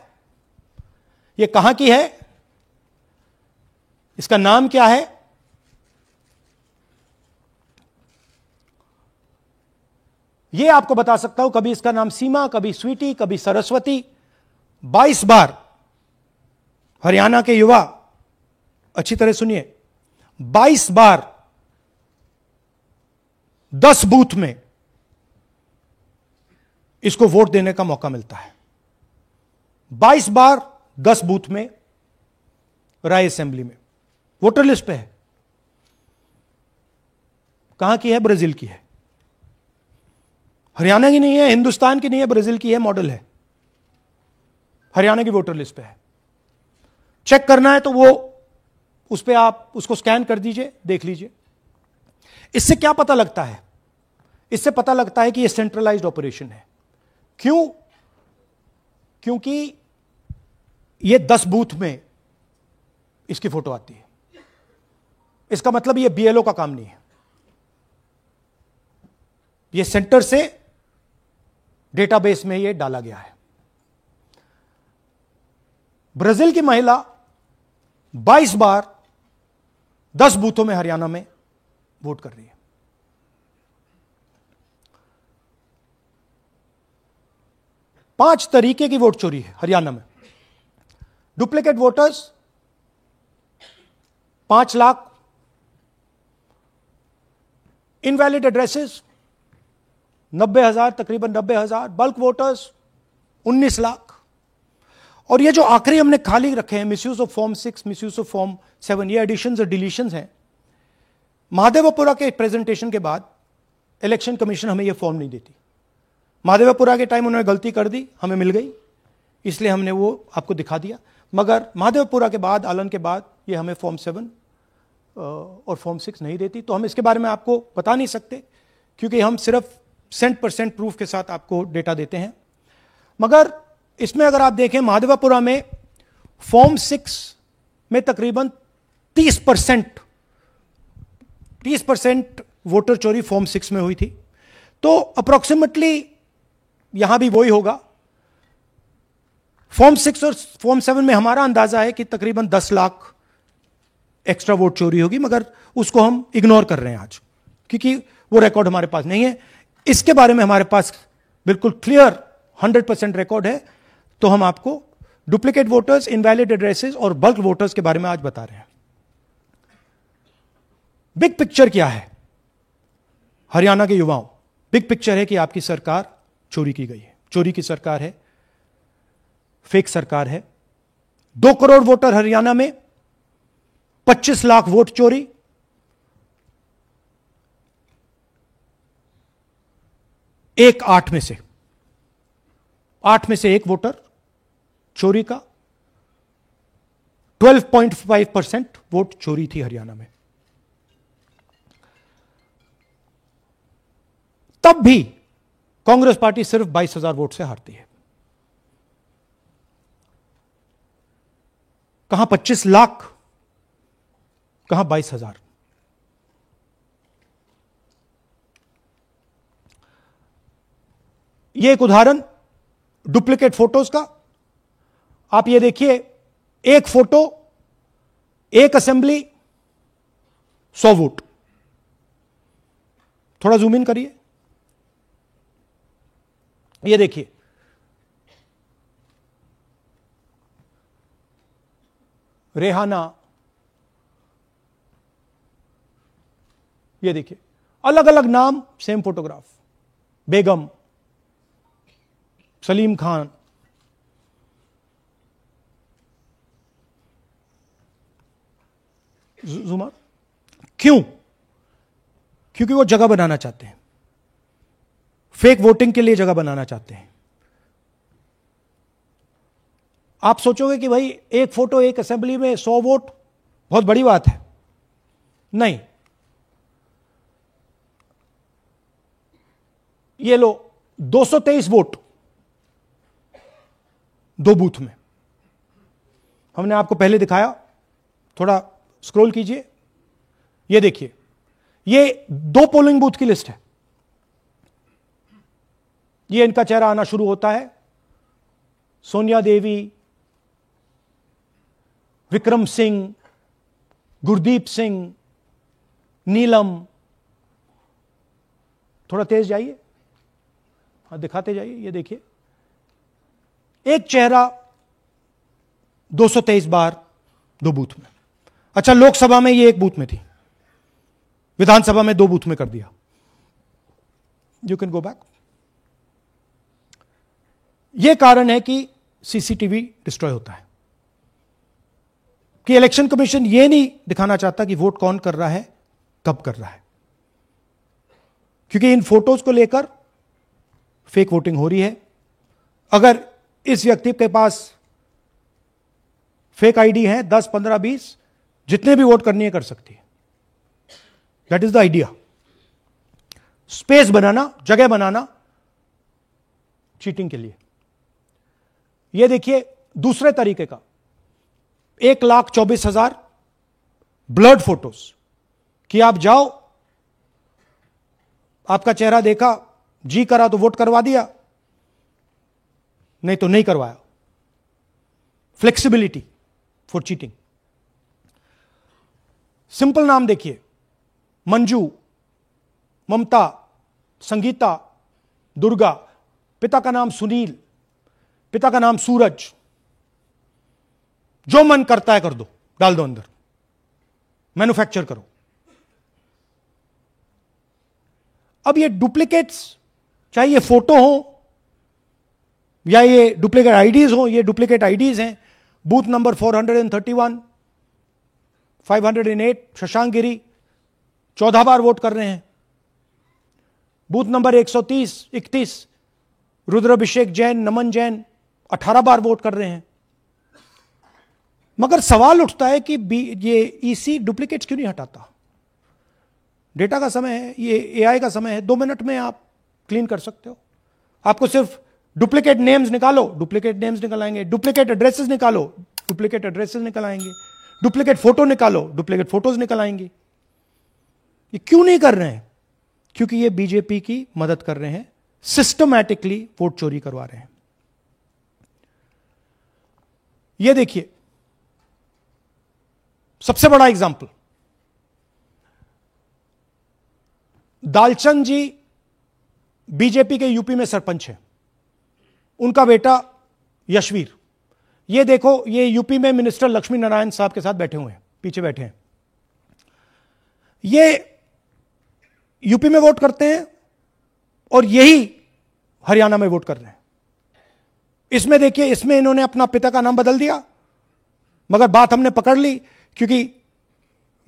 यह कहां की है, इसका नाम क्या है। यह आपको बता सकता हूं, कभी इसका नाम सीमा, कभी स्वीटी, कभी सरस्वती। 22 बार हरियाणा के युवा, अच्छी तरह सुनिए, 22 बार 10 बूथ में इसको वोट देने का मौका मिलता है। 22 बार 10 बूथ में राय असेंबली में। वोटर लिस्ट पे है। कहां की है? ब्राजील की है। हरियाणा की नहीं है, हिंदुस्तान की नहीं है, ब्राजील की है, मॉडल है। हरियाणा की वोटर लिस्ट पे है। चेक करना है तो वो उस पे आप उसको स्कैन कर दीजिए, देख लीजिए। इससे क्या पता लगता है? इससे पता लगता है कि यह सेंट्रलाइज्ड ऑपरेशन है। क्यों? क्योंकि यह 10 बूथ में इसकी फोटो आती है। इसका मतलब यह बीएलओ का काम नहीं है, यह सेंटर से डेटाबेस में यह डाला गया है। ब्राजील की महिला 22 बार 10 बूथों में हरियाणा में वोट कर रही है। पांच तरीके की वोट चोरी है हरियाणा में। Duplicate voters 5 lakh, invalid addresses 90,000, तकरीबन 90,000, बल्क वोटर्स 19 लाख। और ये जो आखिरी हमने खाली रखे हैं, misuse of form 6, misuse of form 7, ये एडिशंस और डिलीशंस हैं। महादेवपुरा के प्रेजेंटेशन के बाद इलेक्शन कमीशन हमें ये फॉर्म नहीं देती। महादेवपुरा के टाइम उन्होंने गलती कर दी, हमें मिल गई, इसलिए हमने वो आपको दिखा दिया। मगर महादेवपुरा के बाद, आलन के बाद, ये हमें फॉर्म 7 और फॉर्म 6 नहीं देती। तो हम इसके बारे में आपको बता नहीं सकते, क्योंकि हम सिर्फ 100% प्रूफ के साथ आपको डेटा देते हैं। मगर इसमें अगर आप देखें, महादेवपुरा में फॉर्म 6 में तकरीबन 30% वोटर चोरी फॉर्म 6 में हुई थी। तो अप्रोक्सीमेटली यहां भी वही होगा। फॉर्म 6 और फॉर्म 7 में हमारा अंदाजा है कि तकरीबन 10 लाख एक्स्ट्रा वोट चोरी होगी, मगर उसको हम इग्नोर कर रहे हैं आज, क्योंकि वो रिकॉर्ड हमारे पास नहीं है। इसके बारे में हमारे पास बिल्कुल क्लियर 100% रिकॉर्ड है। तो हम आपको डुप्लीकेट वोटर्स, इनवैलिड एड्रेसेस और बल्क वोटर्स के बारे में आज बता रहे हैं। बिग पिक्चर क्या है हरियाणा के युवाओं? बिग पिक्चर है कि आपकी सरकार चोरी की गई है, चोरी की सरकार है, फेक सरकार है। 2 करोड़ वोटर हरियाणा में, 25 लाख वोट चोरी, एक 8 में से 1 वोटर चोरी का। 12.5% वोट चोरी थी हरियाणा में। तब भी कांग्रेस पार्टी सिर्फ 22,000 वोट से हारती है। कहां 25 लाख, कहां 22,000। यह एक उदाहरण डुप्लीकेट फोटोज का। आप ये देखिए, एक फोटो, एक असेंबली, 100 वोट। थोड़ा जूम इन करिए, ये देखिए, रेहाना, ये देखिए, अलग अलग नाम, सेम फोटोग्राफ। बेगम, सलीम खान, जुमर। क्यों? क्योंकि वो जगह बनाना चाहते हैं, फेक वोटिंग के लिए जगह बनाना चाहते हैं। आप सोचोगे कि भाई एक फोटो, एक असेंबली में 100 वोट बहुत बड़ी बात है। नहीं, ये लो 223 वोट 2 बूथ में। हमने आपको पहले दिखाया, थोड़ा स्क्रॉल कीजिए, ये देखिए, ये 2 पोलिंग बूथ की लिस्ट है। ये इनका चेहरा आना शुरू होता है। सोनिया देवी, विक्रम सिंह, गुरदीप सिंह, नीलम। थोड़ा तेज जाइए, हाँ दिखाते जाइए, ये देखिए, एक चेहरा 223 बार 2 बूथ में। अच्छा, लोकसभा में ये 1 बूथ में थी, विधानसभा में 2 बूथ में कर दिया। You can go back. यह कारण है कि सीसीटीवी डिस्ट्रॉय होता है, कि इलेक्शन कमीशन यह नहीं दिखाना चाहता कि वोट कौन कर रहा है, कब कर रहा है, क्योंकि इन फोटोज को लेकर फेक वोटिंग हो रही है। अगर इस व्यक्ति के पास फेक आईडी है, 10, 15, 20, जितने भी वोट करनी है कर सकती है। That is the idea. Space बनाना, जगह बनाना चीटिंग के लिए। यह देखिए दूसरे तरीके का, 1,24,000 ब्लर्ड फोटोज, कि आप जाओ, आपका चेहरा देखा, जी करा तो वोट करवा दिया, नहीं तो नहीं करवाया। Flexibility for cheating. सिंपल नाम देखिए, मंजू, ममता, संगीता, दुर्गा, पिता का नाम सुनील, पिता का नाम सूरज। जो मन करता है कर दो, डाल दो अंदर, मैन्युफैक्चर करो। अब ये डुप्लीकेट्स, चाहे ये फोटो हो या ये डुप्लीकेट आईडीज हो, ये डुप्लीकेट आईडीज हैं। बूथ नंबर 431, 508 शशांक गिरी 14 बार वोट कर रहे हैं। बूथ नंबर 130, 31 रुद्राभिषेक जैन, नमन जैन 18 बार वोट कर रहे हैं। मगर सवाल उठता है कि ये ईसी डुप्लीकेट्स क्यों नहीं हटाता? डेटा का समय है, ये एआई का समय है, 2 मिनट में आप क्लीन कर सकते हो। आपको सिर्फ डुप्लीकेट नेम्स निकालो, डुप्लीकेट नेम्स निकल आएंगे, डुप्लीकेट एड्रेसेस निकालो, डुप्लीकेट एड्रेसेस निकल आएंगे, डुप्लीकेट फोटो निकालो, डुप्लीकेट फोटोज निकल आएंगी। ये क्यों नहीं कर रहे हैं? क्योंकि ये बीजेपी की मदद कर रहे हैं, सिस्टमैटिकली वोट चोरी करवा रहे हैं। ये देखिए सबसे बड़ा एग्जाम्पल, दालचंद जी बीजेपी के यूपी में सरपंच है, उनका बेटा यशवीर। ये देखो, ये यूपी में मिनिस्टर लक्ष्मी नारायण साहब के साथ बैठे हुए हैं, पीछे बैठे हैं। ये यूपी में वोट करते हैं और यही हरियाणा में वोट कर रहे हैं। इसमें देखिए, इसमें इन्होंने अपना पिता का नाम बदल दिया, मगर बात हमने पकड़ ली क्योंकि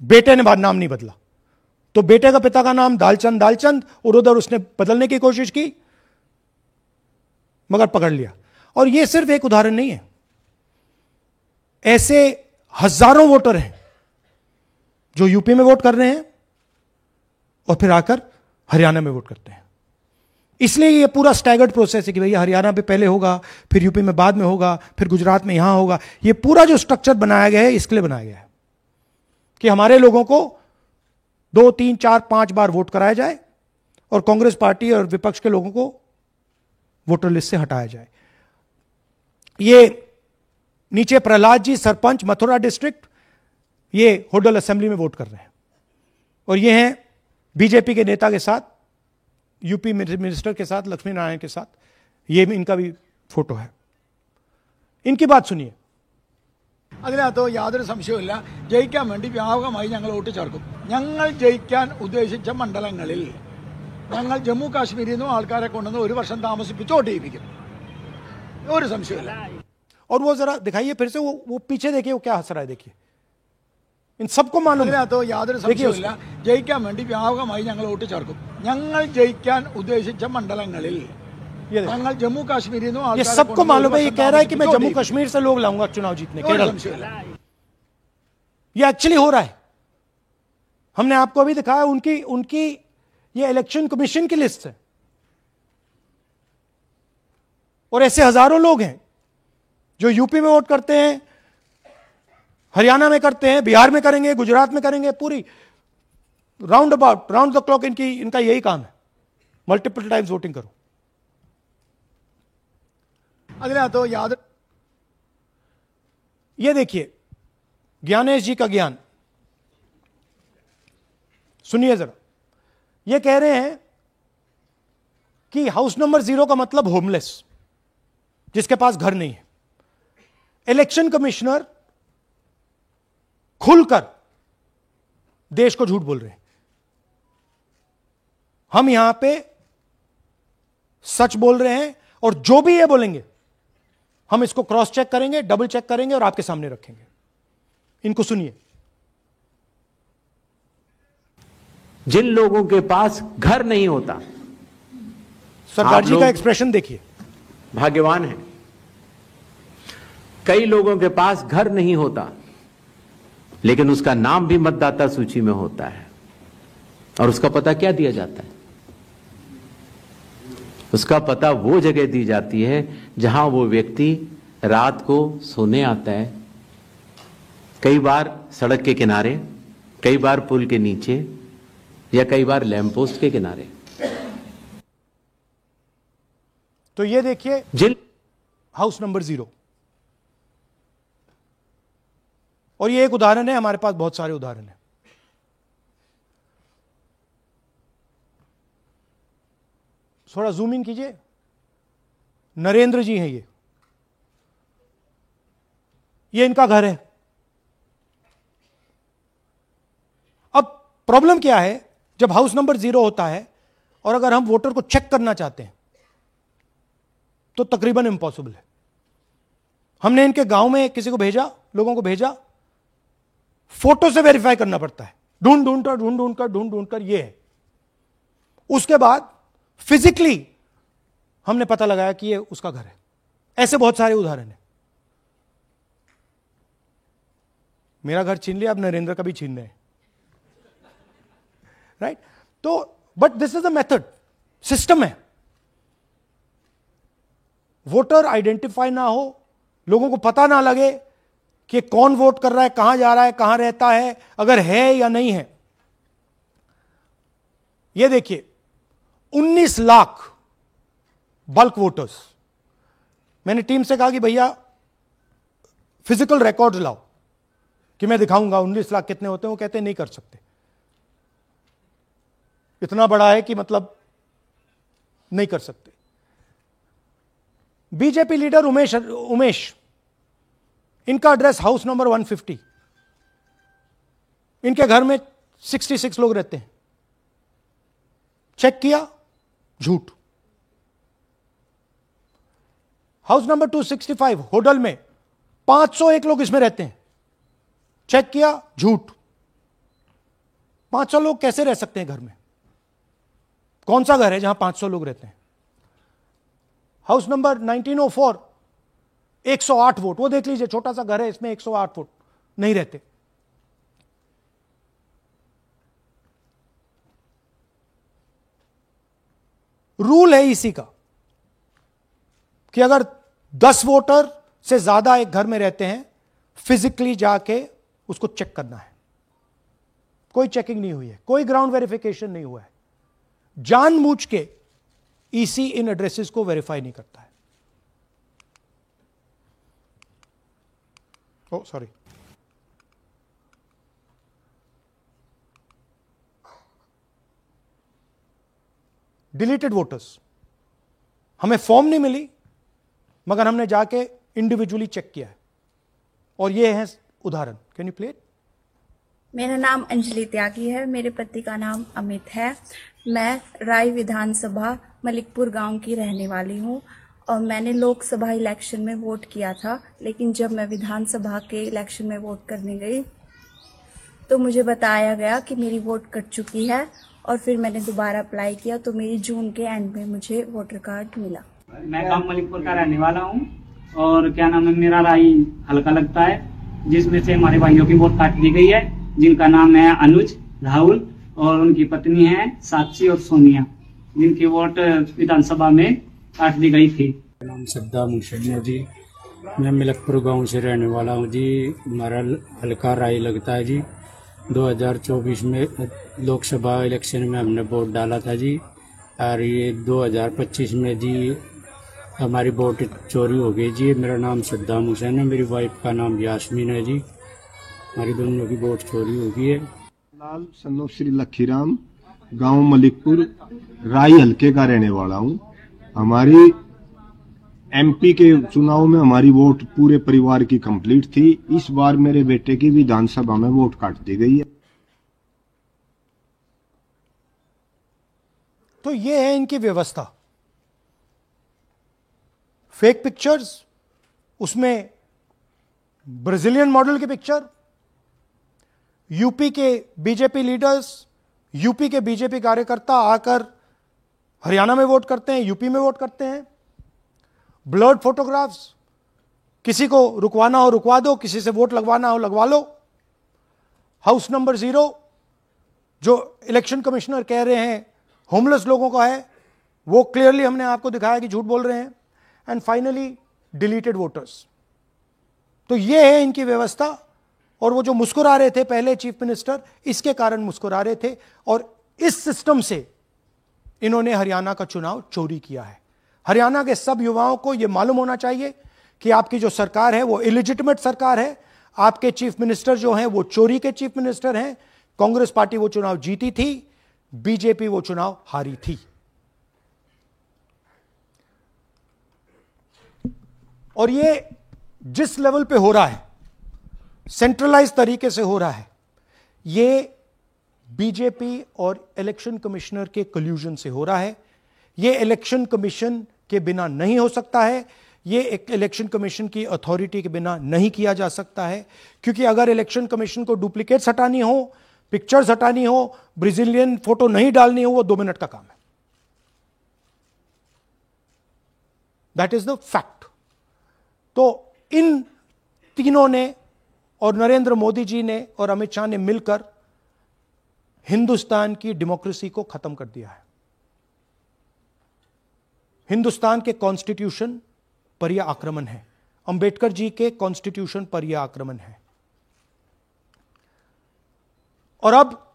बेटे ने नाम नहीं बदला। तो बेटे का पिता का नाम दालचंद दालचंद, और उधर उसने बदलने की कोशिश की मगर पकड़ लिया। और यह सिर्फ एक उदाहरण नहीं है, ऐसे हजारों वोटर हैं जो यूपी में वोट कर रहे हैं और फिर आकर हरियाणा में वोट करते हैं। इसलिए ये पूरा स्टैगर्ड प्रोसेस है कि भैया हरियाणा पे पहले होगा, फिर यूपी में बाद में होगा, फिर गुजरात में यहां होगा। ये पूरा जो स्ट्रक्चर बनाया गया है इसके लिए बनाया गया है कि हमारे लोगों को 2, 3, 4, 5 बार वोट कराया जाए और कांग्रेस पार्टी और विपक्ष के लोगों को वोटर लिस्ट से हटाया जाए। ये नीचे प्रहलाद जी, सरपंच मथुरा डिस्ट्रिक्ट, ये होडल असेंबली में वोट कर रहे हैं और ये हैं बीजेपी के नेता के साथ, यूपी मिनिस्टर के साथ, लक्ष्मी नारायण के साथ। ये इनका भी फोटो है। इनकी बात सुनिए। അതിനകത്ത് യാതൊരു സംശയവുമില്ല, ജയിക്കാൻ വേണ്ടി വ്യാപകമായി ഞങ്ങൾ വോട്ട് ചേർക്കും. ഞങ്ങൾ ജയിക്കാൻ ഉദ്ദേശിച്ച മണ്ഡലങ്ങളിൽ ഞങ്ങൾ ജമ്മു കാശ്മീരിൽ നിന്നും ആൾക്കാരെ കൊണ്ടുവന്ന് 1 വർഷം താമസിപ്പിച്ച് വോട്ട് ചെയ്യിപ്പിക്കും. ഒരു സംശയമില്ല. और वो जरा दिखाइए फिर से, वो पीछे देखिए, वो क्या हंस रहा है, देखिए। इन सबको मालूम है। അതിനകത്ത് യാതൊരു സംശയവുമില്ല, ജയിക്കാൻ വേണ്ടി വ്യാപകമായി ഞങ്ങൾ വോട്ട് ചേർക്കും. ഞങ്ങൾ ജയിക്കാൻ ഉദ്ദേശിച്ച മണ്ഡലങ്ങളിൽ ഞങ്ങൾ ജമ്മു കാശ്മീരിൽ നിന്നും ये सबको मालूम है। ये कह रहा है कि मैं जम्मू कश्मीर से लोग लाऊंगा चुनाव जीतने, केरल। ये एक्चुअली हो रहा है। हमने आपको अभी दिखाया, उनकी ये इलेक्शन कमीशन की लिस्ट है और ऐसे हजारों लोग हैं जो यूपी में वोट करते हैं, हरियाणा में करते हैं, बिहार में करेंगे, गुजरात में करेंगे, पूरी round about, round the clock इनका यही काम है, मल्टीपल टाइम्स वोटिंग करो। അതിനകത്ത് യാതൊരു ये देखिए ज्ञानेश जी का ज्ञान सुनिए जरा। ये कह रहे हैं कि हाउस नंबर 0 का मतलब होमलेस, जिसके पास घर नहीं है। इलेक्शन कमिश्नर खुलकर देश को झूठ बोल रहे हैं। हम यहां पे सच बोल रहे हैं और जो भी ये बोलेंगे हम इसको क्रॉस चेक करेंगे, डबल चेक करेंगे और आपके सामने रखेंगे। इनको सुनिए। जिन लोगों के पास घर नहीं होता, सरदार जी का एक्सप्रेशन देखिए, भाग्यवान है। कई लोगों के पास घर नहीं होता लेकिन उसका नाम भी मतदाता सूची में होता है और उसका पता क्या दिया जाता है? उसका पता वो जगह दी जाती है जहां वो व्यक्ति रात को सोने आता है, कई बार सड़क के किनारे, कई बार पुल के नीचे या कई बार लैंप पोस्ट के किनारे। तो ये देखिए जिन हाउस नंबर 0, और ये एक उदाहरण है, हमारे पास बहुत सारे उदाहरण हैं। थोड़ा जूम इन कीजिए। नरेंद्र जी हैं ये इनका घर है। अब प्रॉब्लम क्या है, जब हाउस नंबर 0 होता है और अगर हम वोटर को चेक करना चाहते हैं तो तकरीबन इम्पॉसिबल है। हमने इनके गांव में किसी को भेजा, लोगों को भेजा, फोटो से वेरीफाई करना पड़ता है, ढूंढ ढूंढ कर ये है। उसके बाद फिजिकली हमने पता लगाया कि ये उसका घर है। ऐसे बहुत सारे उदाहरण हैं। मेरा घर छीन लिया, अब नरेंद्र का भी छीन रहे हैं, राइट? तो but this is a method, system है। वोटर आइडेंटिफाई ना हो, लोगों को पता ना लगे कि कौन वोट कर रहा है, कहां जा रहा है, कहां रहता है, अगर है या नहीं है। यह देखिए 19 लाख बल्क वोटर्स। मैंने टीम से कहा कि भैया फिजिकल रिकॉर्ड्स लाओ कि मैं दिखाऊंगा 19 लाख कितने होते हैं। वो कहते हैं नहीं कर सकते, इतना बड़ा है कि मतलब नहीं कर सकते। बीजेपी लीडर उमेश, इनका एड्रेस हाउस नंबर 150। इनके घर में 66 लोग रहते हैं। चेक किया, झूठ। हाउस नंबर 265 होडल में 501 लोग इसमें रहते हैं। चेक किया, झूठ। 500 लोग कैसे रह सकते हैं घर में? कौन सा घर है जहां 500 लोग रहते हैं? हाउस नंबर 1904 108 वोट, वो देख लीजिए, छोटा सा घर है, इसमें 108 वोट नहीं रहते। रूल है इसी का कि अगर 10 वोटर से ज्यादा एक घर में रहते हैं, फिजिकली जाके उसको चेक करना है। कोई चेकिंग नहीं हुई है, कोई ग्राउंड वेरिफिकेशन नहीं हुआ है। जानबूझ के ईसी इन एड्रेसेस को वेरीफाई नहीं करता है। ओ सॉरी, डिलीटेड वोटर्स। हमें फॉर्म नहीं मिली, मगर हमने जाके इंडिविजुअली चेक किया है, और ये है उदाहरण। Can you play it? मेरा नाम अंजलि त्यागी है, मेरे पति का नाम अमित है। मैं राय विधानसभा मलिकपुर गांव की रहने वाली हूं, और मैंने लोकसभा इलेक्शन में वोट किया था। लेकिन जब मैं विधानसभा के इलेक्शन में वोट करने गई तो मुझे बताया गया कि मेरी वोट कट चुकी है, और फिर मैंने दोबारा अप्लाई किया तो मेरी जून के एंड में मुझे वोटर कार्ड मिला। मैं गांव मलिकपुर का रहने वाला हूं, और क्या नाम है, मेरा राय हल्का लगता है, जिसमें से हमारे भाइयों की वोट काट दी गई है, जिनका नाम है अनुज, राहुल, और उनकी पत्नी है साक्षी और सोनिया, जिनकी वोट विधानसभा में काट दी गई थी। नाम सद्दा मुशैया जी, मैं मलिकपुर गांव से रहने वाला हूं जी। हमारा हल्का राय लगता है जी। 2024 में लोकसभा इलेक्शन में हमने वोट डाला था जी, और ये 2025 में जी हमारी वोट चोरी हो गई जी। मेरा नाम सद्दाम हुसैन है, मेरी वाइफ का नाम यास्मीन है जी। हमारी दोनों की वोट चोरी हो गई है। लाल सन्नो श्री लखीराम, गांव मलिकपुर, राई हल्के का रहने वाला हूं। हमारी एमपी के चुनाव में हमारी वोट पूरे परिवार की कंप्लीट थी। इस बार मेरे बेटे की विधानसभा में वोट काट दी गई है। तो ये है इनकी व्यवस्था। फेक पिक्चर्स, उसमें ब्राजीलियन मॉडल की पिक्चर, यूपी के बीजेपी लीडर्स, यूपी के बीजेपी कार्यकर्ता आकर हरियाणा में वोट करते हैं, यूपी में वोट करते हैं। ब्लर्ड फोटोग्राफ्स, किसी को रुकवाना हो रुकवा दो, किसी से वोट लगवाना हो लगवा लो। हाउस नंबर 0 जो इलेक्शन कमिश्नर कह रहे हैं होमलेस लोगों का है, वो क्लियरली हमने आपको दिखाया कि झूठ बोल रहे हैं। And finally deleted voters. तो ये है इनकी व्यवस्था। और वो जो मुस्कुरा रहे थे पहले चीफ मिनिस्टर, इसके कारण मुस्कुरा रहे थे, और इस सिस्टम से इन्होंने हरियाणा का चुनाव चोरी किया है। हरियाणा के सब युवाओं को यह मालूम होना चाहिए कि आपकी जो सरकार है वो इलिजिटिमेट सरकार है। आपके चीफ मिनिस्टर जो हैं वो चोरी के चीफ मिनिस्टर हैं। कांग्रेस पार्टी वो चुनाव जीती थी, बीजेपी वो चुनाव हारी थी। और ये जिस लेवल पे हो रहा है, सेंट्रलाइज तरीके से हो रहा है, ये बीजेपी और इलेक्शन कमिश्नर के कल्यूजन से हो रहा है। ये इलेक्शन कमीशन के बिना नहीं हो सकता है। ये एक इलेक्शन कमीशन की अथॉरिटी के बिना नहीं किया जा सकता है, क्योंकि अगर इलेक्शन कमीशन को डुप्लीकेट्स हटानी हो, पिक्चर्स हटानी हो, ब्राजीलियन फोटो नहीं डालनी हो, वो 2 मिनट का काम है। That is the fact. तो इन तीनों ने और नरेंद्र मोदी जी ने और अमित शाह ने मिलकर हिंदुस्तान की डेमोक्रेसी को खत्म कर दिया है. हिंदुस्तान के कॉन्स्टिट्यूशन पर यह आक्रमण है, अंबेडकर जी के कॉन्स्टिट्यूशन पर यह आक्रमण है. और अब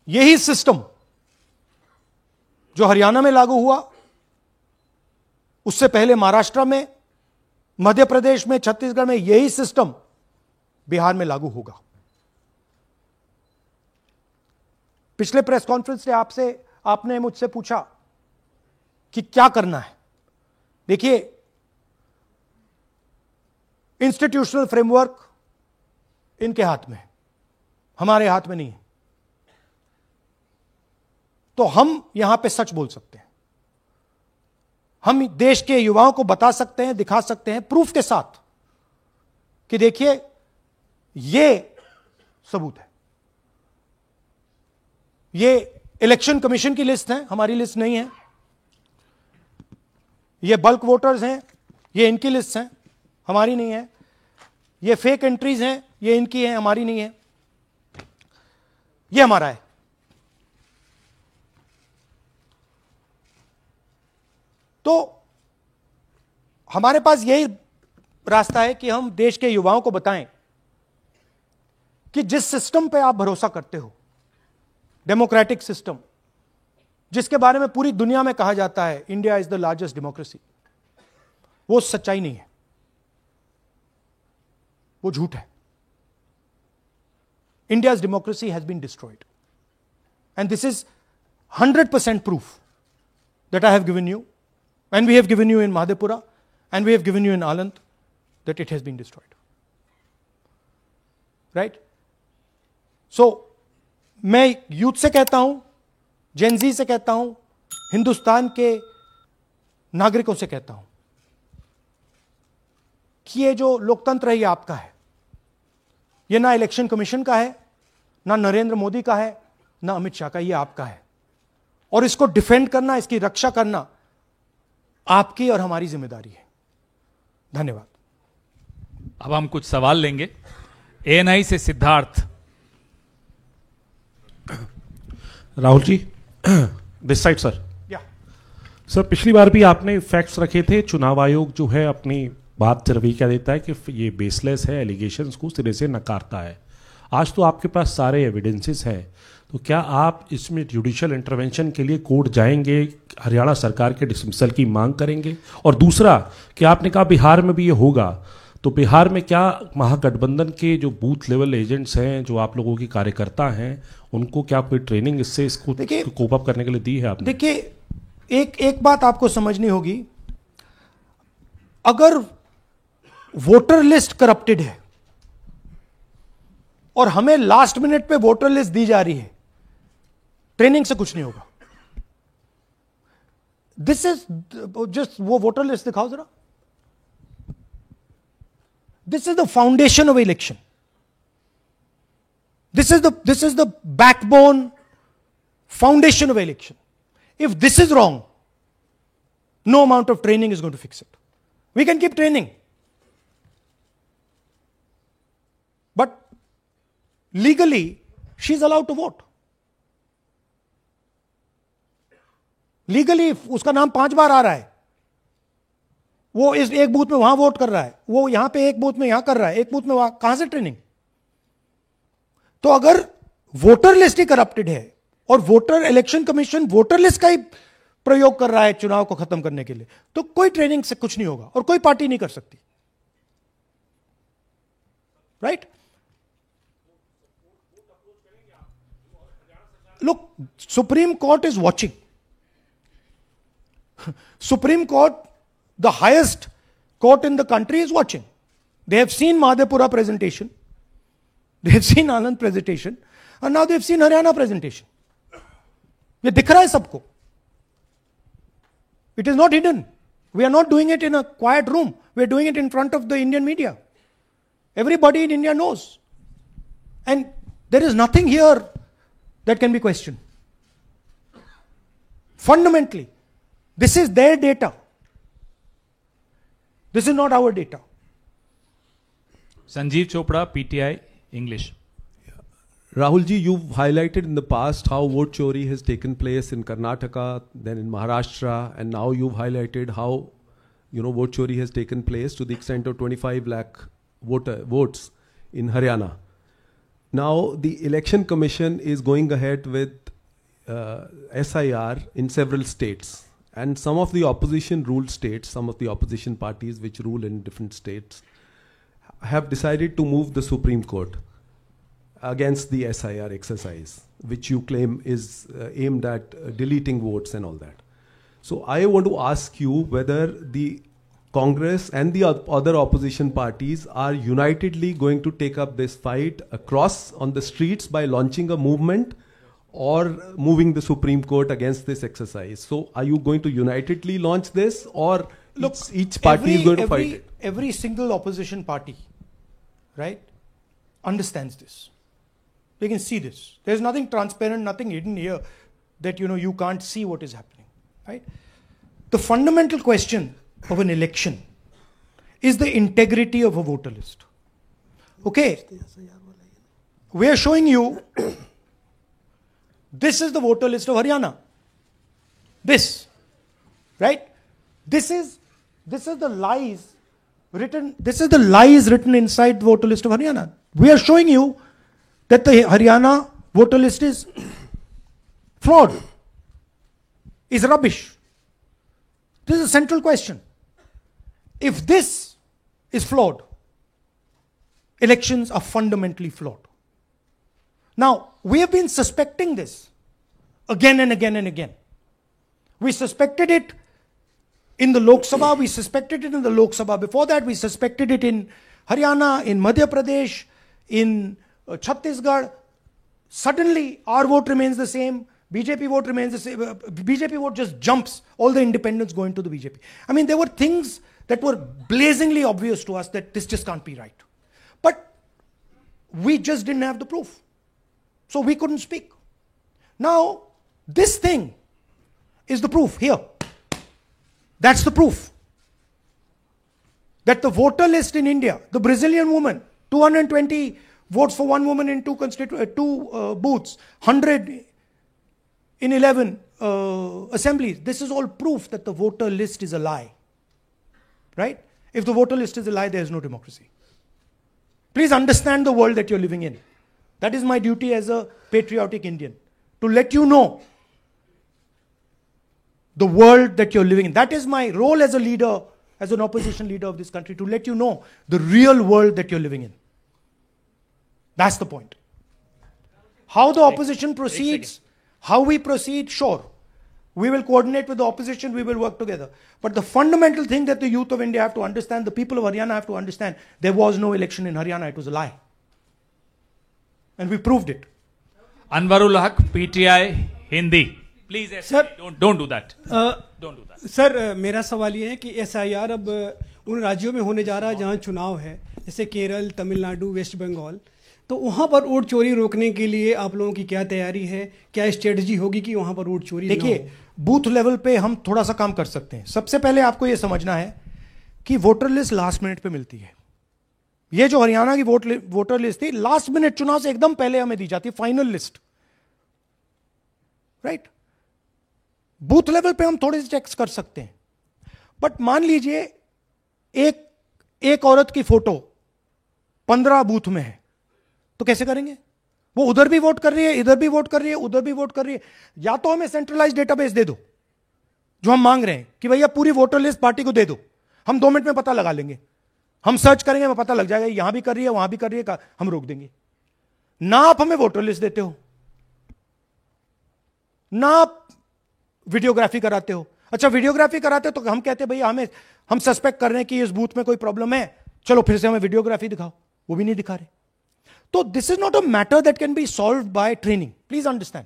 यही सिस्टम जो हरियाणा में लागू हुआ, उससे पहले महाराष्ट्र में, मध्य प्रदेश में, छत्तीसगढ़ में, यही सिस्टम बिहार में लागू होगा. पिछले प्रेस कॉन्फ्रेंस से आपने मुझसे पूछा कि क्या करना है. देखिए, इंस्टीट्यूशनल फ्रेमवर्क इनके हाथ में है, हमारे हाथ में नहीं है. तो हम यहां पे सच बोल सकते हैं, हम देश के युवाओं को बता सकते हैं, दिखा सकते हैं प्रूफ के साथ कि देखिए ये सबूत है. ये इलेक्शन कमीशन की लिस्ट है, हमारी लिस्ट नहीं है. ये बल्क वोटर्स हैं, ये इनकी लिस्ट है, हमारी नहीं है. ये फेक एंट्रीज हैं, ये इनकी है, हमारी नहीं है. ये हमारा है. तो हमारे पास यही रास्ता है कि हम देश के युवाओं को बताएं कि जिस सिस्टम पे आप भरोसा करते हो, डेमोक्रेटिक सिस्टम, जिसके बारे में पूरी दुनिया में कहा जाता है India is the largest democracy, वो सच्चाई नहीं है, वो झूठ है. India's democracy has been destroyed. And this is 100% proof that I have given you, and we have given you in Madhepura, and we have given you in Aland, that it has been destroyed. Right? So, मैं youth से कहता हूं, Gen Z से कहता हूं, हिंदुस्तान के नागरिकों से कहता हूं कि ये जो लोकतंत्र है ये आपका है. ये ना इलेक्शन कमीशन का है, ना नरेंद्र मोदी का है, ना अमित शाह का, ये आपका है. और इसको डिफेंड करना, इसकी रक्षा करना आपकी और हमारी जिम्मेदारी है. धन्यवाद. अब हम कुछ सवाल लेंगे. एएनआई से Siddharth. Rahul ji, this side sir. Sir, पिछली बार भी आपने फैक्ट्स रखे थे. चुनाव आयोग जो है अपनी बात रवि क्या देता है कि ये बेसलेस है, एलिगेशंस को सिरे से नकारता है. आज तो आपके पास सारे एविडेंसेस हैं, तो क्या आप इसमें जुडिशियल इंटरवेंशन के लिए कोर्ट जाएंगे, हरियाणा सरकार के डिसमिसल की मांग करेंगे? और दूसरा, कि आपने कहा बिहार में भी ये होगा, तो बिहार में क्या महागठबंधन के जो बूथ लेवल एजेंट्स हैं, जो आप लोगों के कार्यकर्ता हैं, उनको क्या कोई ट्रेनिंग इससे इसको कोप अप करने के लिए दी है आपने? देखिए, एक बात आपको समझनी होगी. अगर वोटर लिस्ट करप्टेड है और हमें लास्ट मिनट पे वोटर लिस्ट दी जा रही है, ट्रेनिंग से कुछ नहीं होगा. दिस इज जस्ट, वो वोटर लिस्ट दिखाओ जरा. This is the foundation of election. This is the backbone foundation of election. If this is wrong, no amount of training is going to fix it. We can keep training, but legally she is allowed to vote. Legally उसका नाम 5 बार आ रहा है, वो इस एक booth में वहां vote कर रहा है, वो यहां पे एक बूथ में यहां कर रहा है, एक बूथ में वहां, कहां से ट्रेनिंग? तो अगर वोटर लिस्ट ही करप्टेड है और voter election commission voter list का ही प्रयोग कर रहा है चुनाव को खत्म करने के लिए, तो कोई ट्रेनिंग से कुछ नहीं होगा और कोई पार्टी नहीं कर सकती. Right? Look, supreme court is watching. Supreme court, the highest court in the country, is watching. They have seen Madhepura presentation, they have seen Anand presentation, and now they have seen Haryana presentation. ये दिख रहा है सबको. It is not hidden. We are not doing it in a quiet room. We are doing it in front of the Indian media. Everybody in India knows. And there is nothing here that can be questioned. Fundamentally, this is their data. This is not our data. Sanjeev Chopra, PTI, English. Rahul ji, you've highlighted in the past how vote chori has taken place in Karnataka, then in Maharashtra, and now you've highlighted how, vote chori has taken place to the extent of 25 lakh votes in Haryana. Now, the Election Commission is going ahead with SIR in several states, and some of the opposition ruled states, some of the opposition parties which rule in different states, have decided to move the Supreme Court against the SIR exercise, which you claim is aimed at deleting votes and all that. So I want to ask you whether the Congress and the other opposition parties are unitedly going to take up this fight across on the streets by launching a movement or moving the Supreme Court against this exercise. So are you going to unitedly launch this, or each party is going to fight it? Every single opposition party, right, understands this. They can see this. There's nothing transparent, nothing hidden here that you can't see what is happening, right? The fundamental question of an election is the integrity of a voter list. Okay, we are showing you this is the voter list of Haryana. This, right? This is the lies written. This is the lies written inside the voter list of Haryana. We are showing you that the Haryana voter list is fraud, is rubbish. This is a central question. If this is flawed, elections are fundamentally flawed. Now, we have been suspecting this again and again and again. We suspected it in the Lok Sabha, we suspected it in the Lok Sabha before that, we suspected it in Haryana, in Madhya Pradesh, in Chhattisgarh. Suddenly, our vote remains the same, BJP vote remains the same, BJP vote just jumps, all the independents go into the BJP. I mean, there were things that were blazingly obvious to us that this just can't be right. But we just didn't have the proof. So we couldn't speak. Now, this thing is the proof here. That's the proof. That the voter list in India, the Brazilian woman, 220 votes for one woman in two booths, 100 in 11 assemblies. This is all proof that the voter list is a lie. Right? If the voter list is a lie, there is no democracy. Please understand the world that you're living in. That is my duty as a patriotic Indian, to let you know the world that you're living in. That is my role as a leader, as an opposition leader of this country, to let you know the real world that you're living in. That's the point. How the opposition proceeds, how we proceed, sure. We will coordinate with the opposition, we will work together. But the fundamental thing that the youth of India have to understand, the people of Haryana have to understand, there was no election in Haryana, it was a lie. And we proved it. Anwarul Haq, PTI, Hindi. Please, sir, don't do that. Don't do that. Sir मेरा सवाल ये है कि SIR अब उन राज्यों में होने जा रहा है जहाँ चुनाव है, जैसे केरल, तमिलनाडु, वेस्ट बंगाल, तो वहाँ पर वोट चोरी रोकने के लिए आप लोगों की क्या तैयारी है, क्या स्ट्रेटजी होगी कि वहाँ पर वोट चोरी? देखिए, बूथ लेवल पे हम थोड़ा सा काम कर सकते हैं. सबसे पहले आपको ये समझना है कि वोटर लिस्ट लास्ट मिनट पे मिलती है. ये जो हरियाणा की वोटर लिस्ट थी, लास्ट मिनट चुनाव से एकदम पहले हमें दी जाती है, final list. Right? Booth level पे हम थोड़े से चेक्स कर सकते हैं. बट मान लीजिए एक औरत की फोटो 15 बूथ में है, तो कैसे करेंगे? वो उधर भी वोट कर रही है, इधर भी वोट कर रही है, उधर भी वोट कर रही है. या तो हमें सेंट्रलाइज डेटाबेस दे दो, जो हम मांग रहे हैं कि भैया पूरी वोटर लिस्ट पार्टी को दे दो, हम 2 मिनट में पता लगा लेंगे, हम सर्च करेंगे, हमें पता लग जाएगा यहां भी कर रही है, वहां भी कर रही है, हम रोक देंगे. ना आप हमें वोटर लिस्ट देते हो, ना आप वीडियोग्राफी कराते हो. अच्छा, वीडियोग्राफी कराते हो तो हम कहते हैं भैया हम सस्पेक्ट कर रहे हैं कि इस बूथ में कोई प्रॉब्लम है, चलो फिर से हमें वीडियोग्राफी दिखाओ. वो भी नहीं दिखा रहे. So this is not a matter that can be solved by training. Please understand.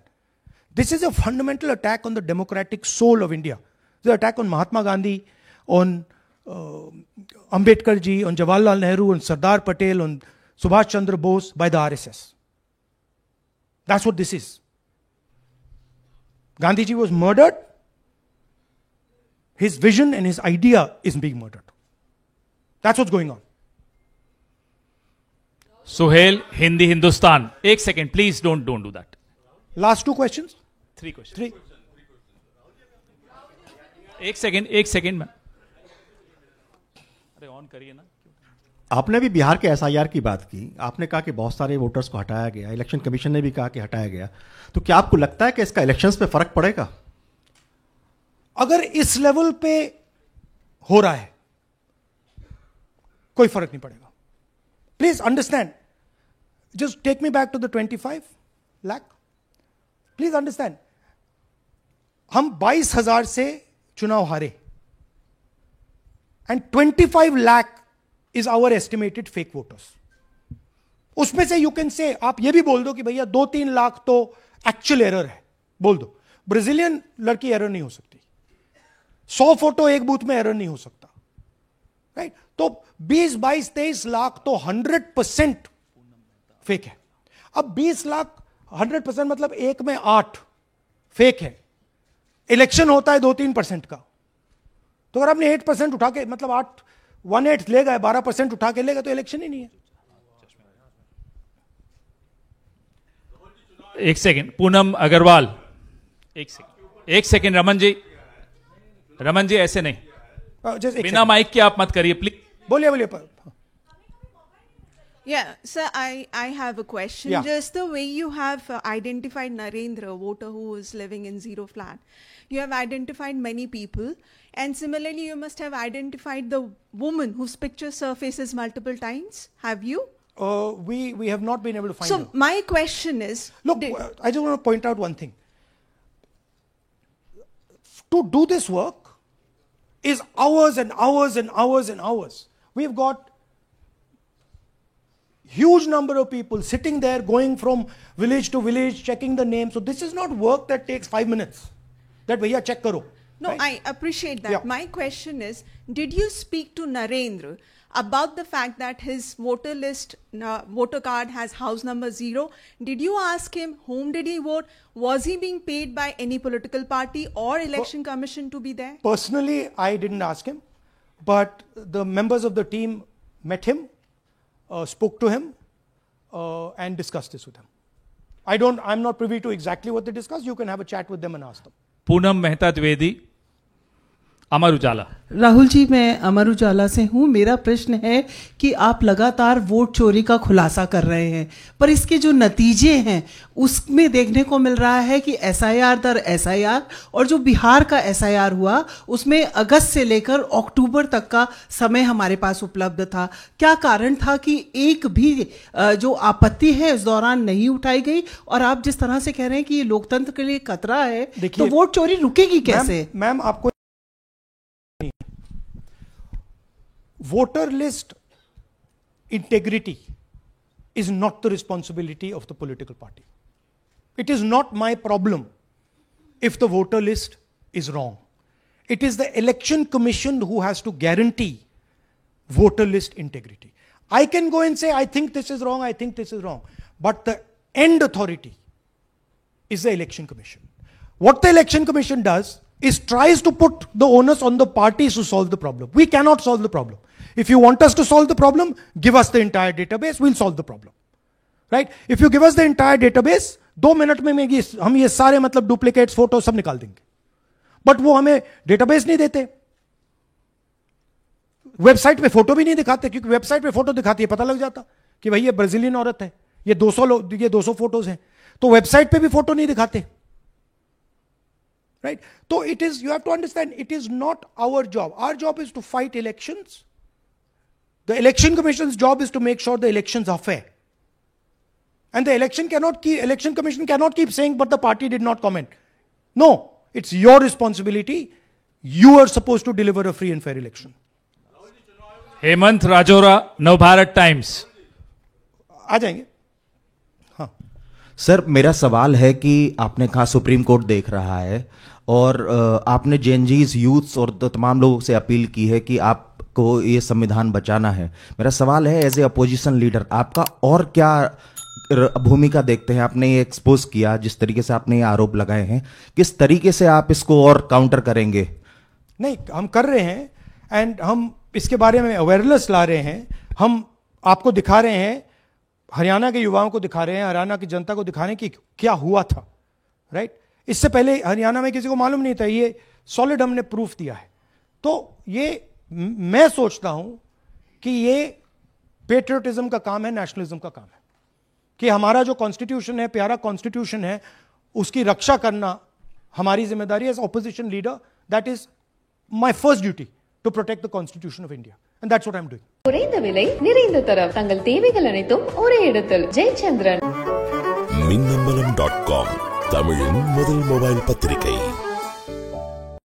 This is a fundamental attack on the democratic soul of India. It's an attack on Mahatma Gandhi, on Ambedkar ji, on Jawaharlal Nehru, on Sardar Patel, on Subhash Chandra Bose by the RSS. That's what this is. Gandhi ji was murdered. His vision and his idea is being murdered. That's what's going on. Suhail, Hindi Hindustan. एक second, please don't do that. Last 2 questions. 3 questions. 3. एक second में अरे on करिए ना। आपने भी बिहार के SIR की बात की, आपने कहा कि बहुत सारे वोटर्स को हटाया गया, इलेक्शन कमीशन ने भी कहा कि हटाया गया, तो क्या आपको लगता है कि इसका इलेक्शंस पे फर्क पड़ेगा? अगर इस लेवल पे हो रहा है कोई फर्क नहीं पड़ेगा. Please understand, just take me back to the 25 lakh. Please understand, हम 22,000 से चुनाव हारे and 25 lakh is our estimated fake voters. उसमें से यू कैन से, आप ये भी बोल दो कि भैया 2-3 लाख तो एक्चुअल एरर है, बोल दो. ब्राजीलियन लड़की एरर नहीं हो सकती, 100 फोटो एक बूथ में एरर नहीं हो सकता, राइट? तो 20, 22, 23 लाख तो 100% फेक है. अब 20 लाख 100% मतलब 1 में 8 फेक है. इलेक्शन होता है 2-3% का, तो अगर आपने 8% उठा के, मतलब 18 ले गए, 12% उठा के ले गए, तो इलेक्शन ही नहीं है. एक सेकंड, पूनम अग्रवाल, एक सेकंड रमन जी ऐसे नहीं, बिना माइक के आप मत करिए प्लीज. बोलिए. Yeah, sir, I have a question. Yeah. Just the way you have identified Narendra, voter who is living in zero flat, you have identified many people, and similarly you must have identified the woman whose picture surfaces multiple times. Have you? We have not been able to find So her. my question is, look, I just want to point out one thing. To do this work is hours and hours and hours and hours. We've got huge number of people sitting there, going from village to village, checking the names. So this is not work that takes 5 minutes. That bhaiya check karo. no, right? I appreciate that. Yeah. My question is, did you speak to Narendra about the fact that his voter list, voter card has house number 0? Did you ask him whom did he vote? Was he being paid by any political party or election commission to be there? Personally, I didn't ask him, but the members of the team met him, spoke to him, and discussed this with him. I'm not privy to exactly what they discussed. You can have a chat with them and ask them. Poonam Mehta Dwivedi, Amar Ujala. Rahul ji, मैं अमर उजाला से हूँ. मेरा प्रश्न है कि आप लगातार vote चोरी का खुलासा कर रहे हैं, पर इसके जो नतीजे हैं उसमें देखने को मिल रहा है कि एसआईआर दर एसआईआर, और जो बिहार का एसआईआर हुआ उसमें अगस्त से लेकर अक्टूबर तक का समय हमारे पास उपलब्ध था. क्या कारण था कि एक भी जो आपत्ति है इस दौरान नहीं उठाई गई? और आप जिस तरह से कह रहे हैं कि ये लोकतंत्र के लिए खतरा है, तो वोट चोरी रुकेगी कैसे? मैम, आपको voter list integrity is not the responsibility of the political party. It is not my problem if the voter list is wrong. It is the election commission who has to guarantee voter list integrity. I can go and say, I think this is wrong, I think this is wrong. But the end authority is the election commission. What the election commission does is tries to put the onus on the parties to solve the problem. We cannot solve the problem. If you want us to solve the problem, give us the entire database, we'll solve the problem. Right? If you give us the entire database, 2 minute में हम ये सारे मतलब duplicates, photo सब निकाल देंगे. But वो हमें डेटाबेस नहीं देते, वेबसाइट पे फोटो भी नहीं दिखाते, क्योंकि वेबसाइट पे फोटो दिखाती है पता लग जाता कि भाई ये ब्राजीलियन औरत है, ये 200 फोटोज हैं, तो वेबसाइट पे भी फोटो नहीं दिखाते. Right? So it is, you have to understand, it is not our job. Our job is to fight elections. The election commission's job is to make sure the elections are fair. And the election commission cannot keep saying, but the party did not comment. No, it's your responsibility. You are supposed to deliver a free and fair election. Hemant Rajoura, Navbharat times. आ जाएंगे. Sir, मेरा सवाल है कि आपने कहा supreme court देख रहा है, और आपने जेएनजीज, यूथ्स और तमाम लोगों से अपील की है कि आपको ये संविधान बचाना है. मेरा सवाल है, एज ए अपोजिशन लीडर आपका और क्या भूमिका देखते हैं? आपने ये एक्सपोज किया, जिस तरीके से आपने ये आरोप लगाए हैं, किस तरीके से आप इसको और काउंटर करेंगे? नहीं, हम कर रहे हैं, एंड हम इसके बारे में अवेयरनेस ला रहे हैं, हम आपको दिखा रहे हैं, हरियाणा के युवाओं को दिखा रहे हैं, हरियाणा की जनता को दिखा रहे हैं कि क्या हुआ था, राइट? इससे पहले हरियाणा में किसी को मालूम नहीं था, ये सॉलिड हमने प्रूफ दिया है। तो ये मैं सोचता हूं कि ये पेट्रियटिज्म का काम है, नेशनलिज्म का काम है, कि हमारा जो कॉन्स्टिट्यूशन है, प्यारा कॉन्स्टिट्यूशन है, उसकी रक्षा करना हमारी जिम्मेदारी है as opposition leader. That is my first duty to protect the constitution of India, and that's what I am doing. குறைந்த விலை நிறைந்த தரம் தங்கள் தேவைகள் அனைத்தும் ஒரே இடத்தில் ஜெயச்சந்திரன். மின்னம்பலம்.com தமிழின் முதல் மொபைல் பத்திரிகை.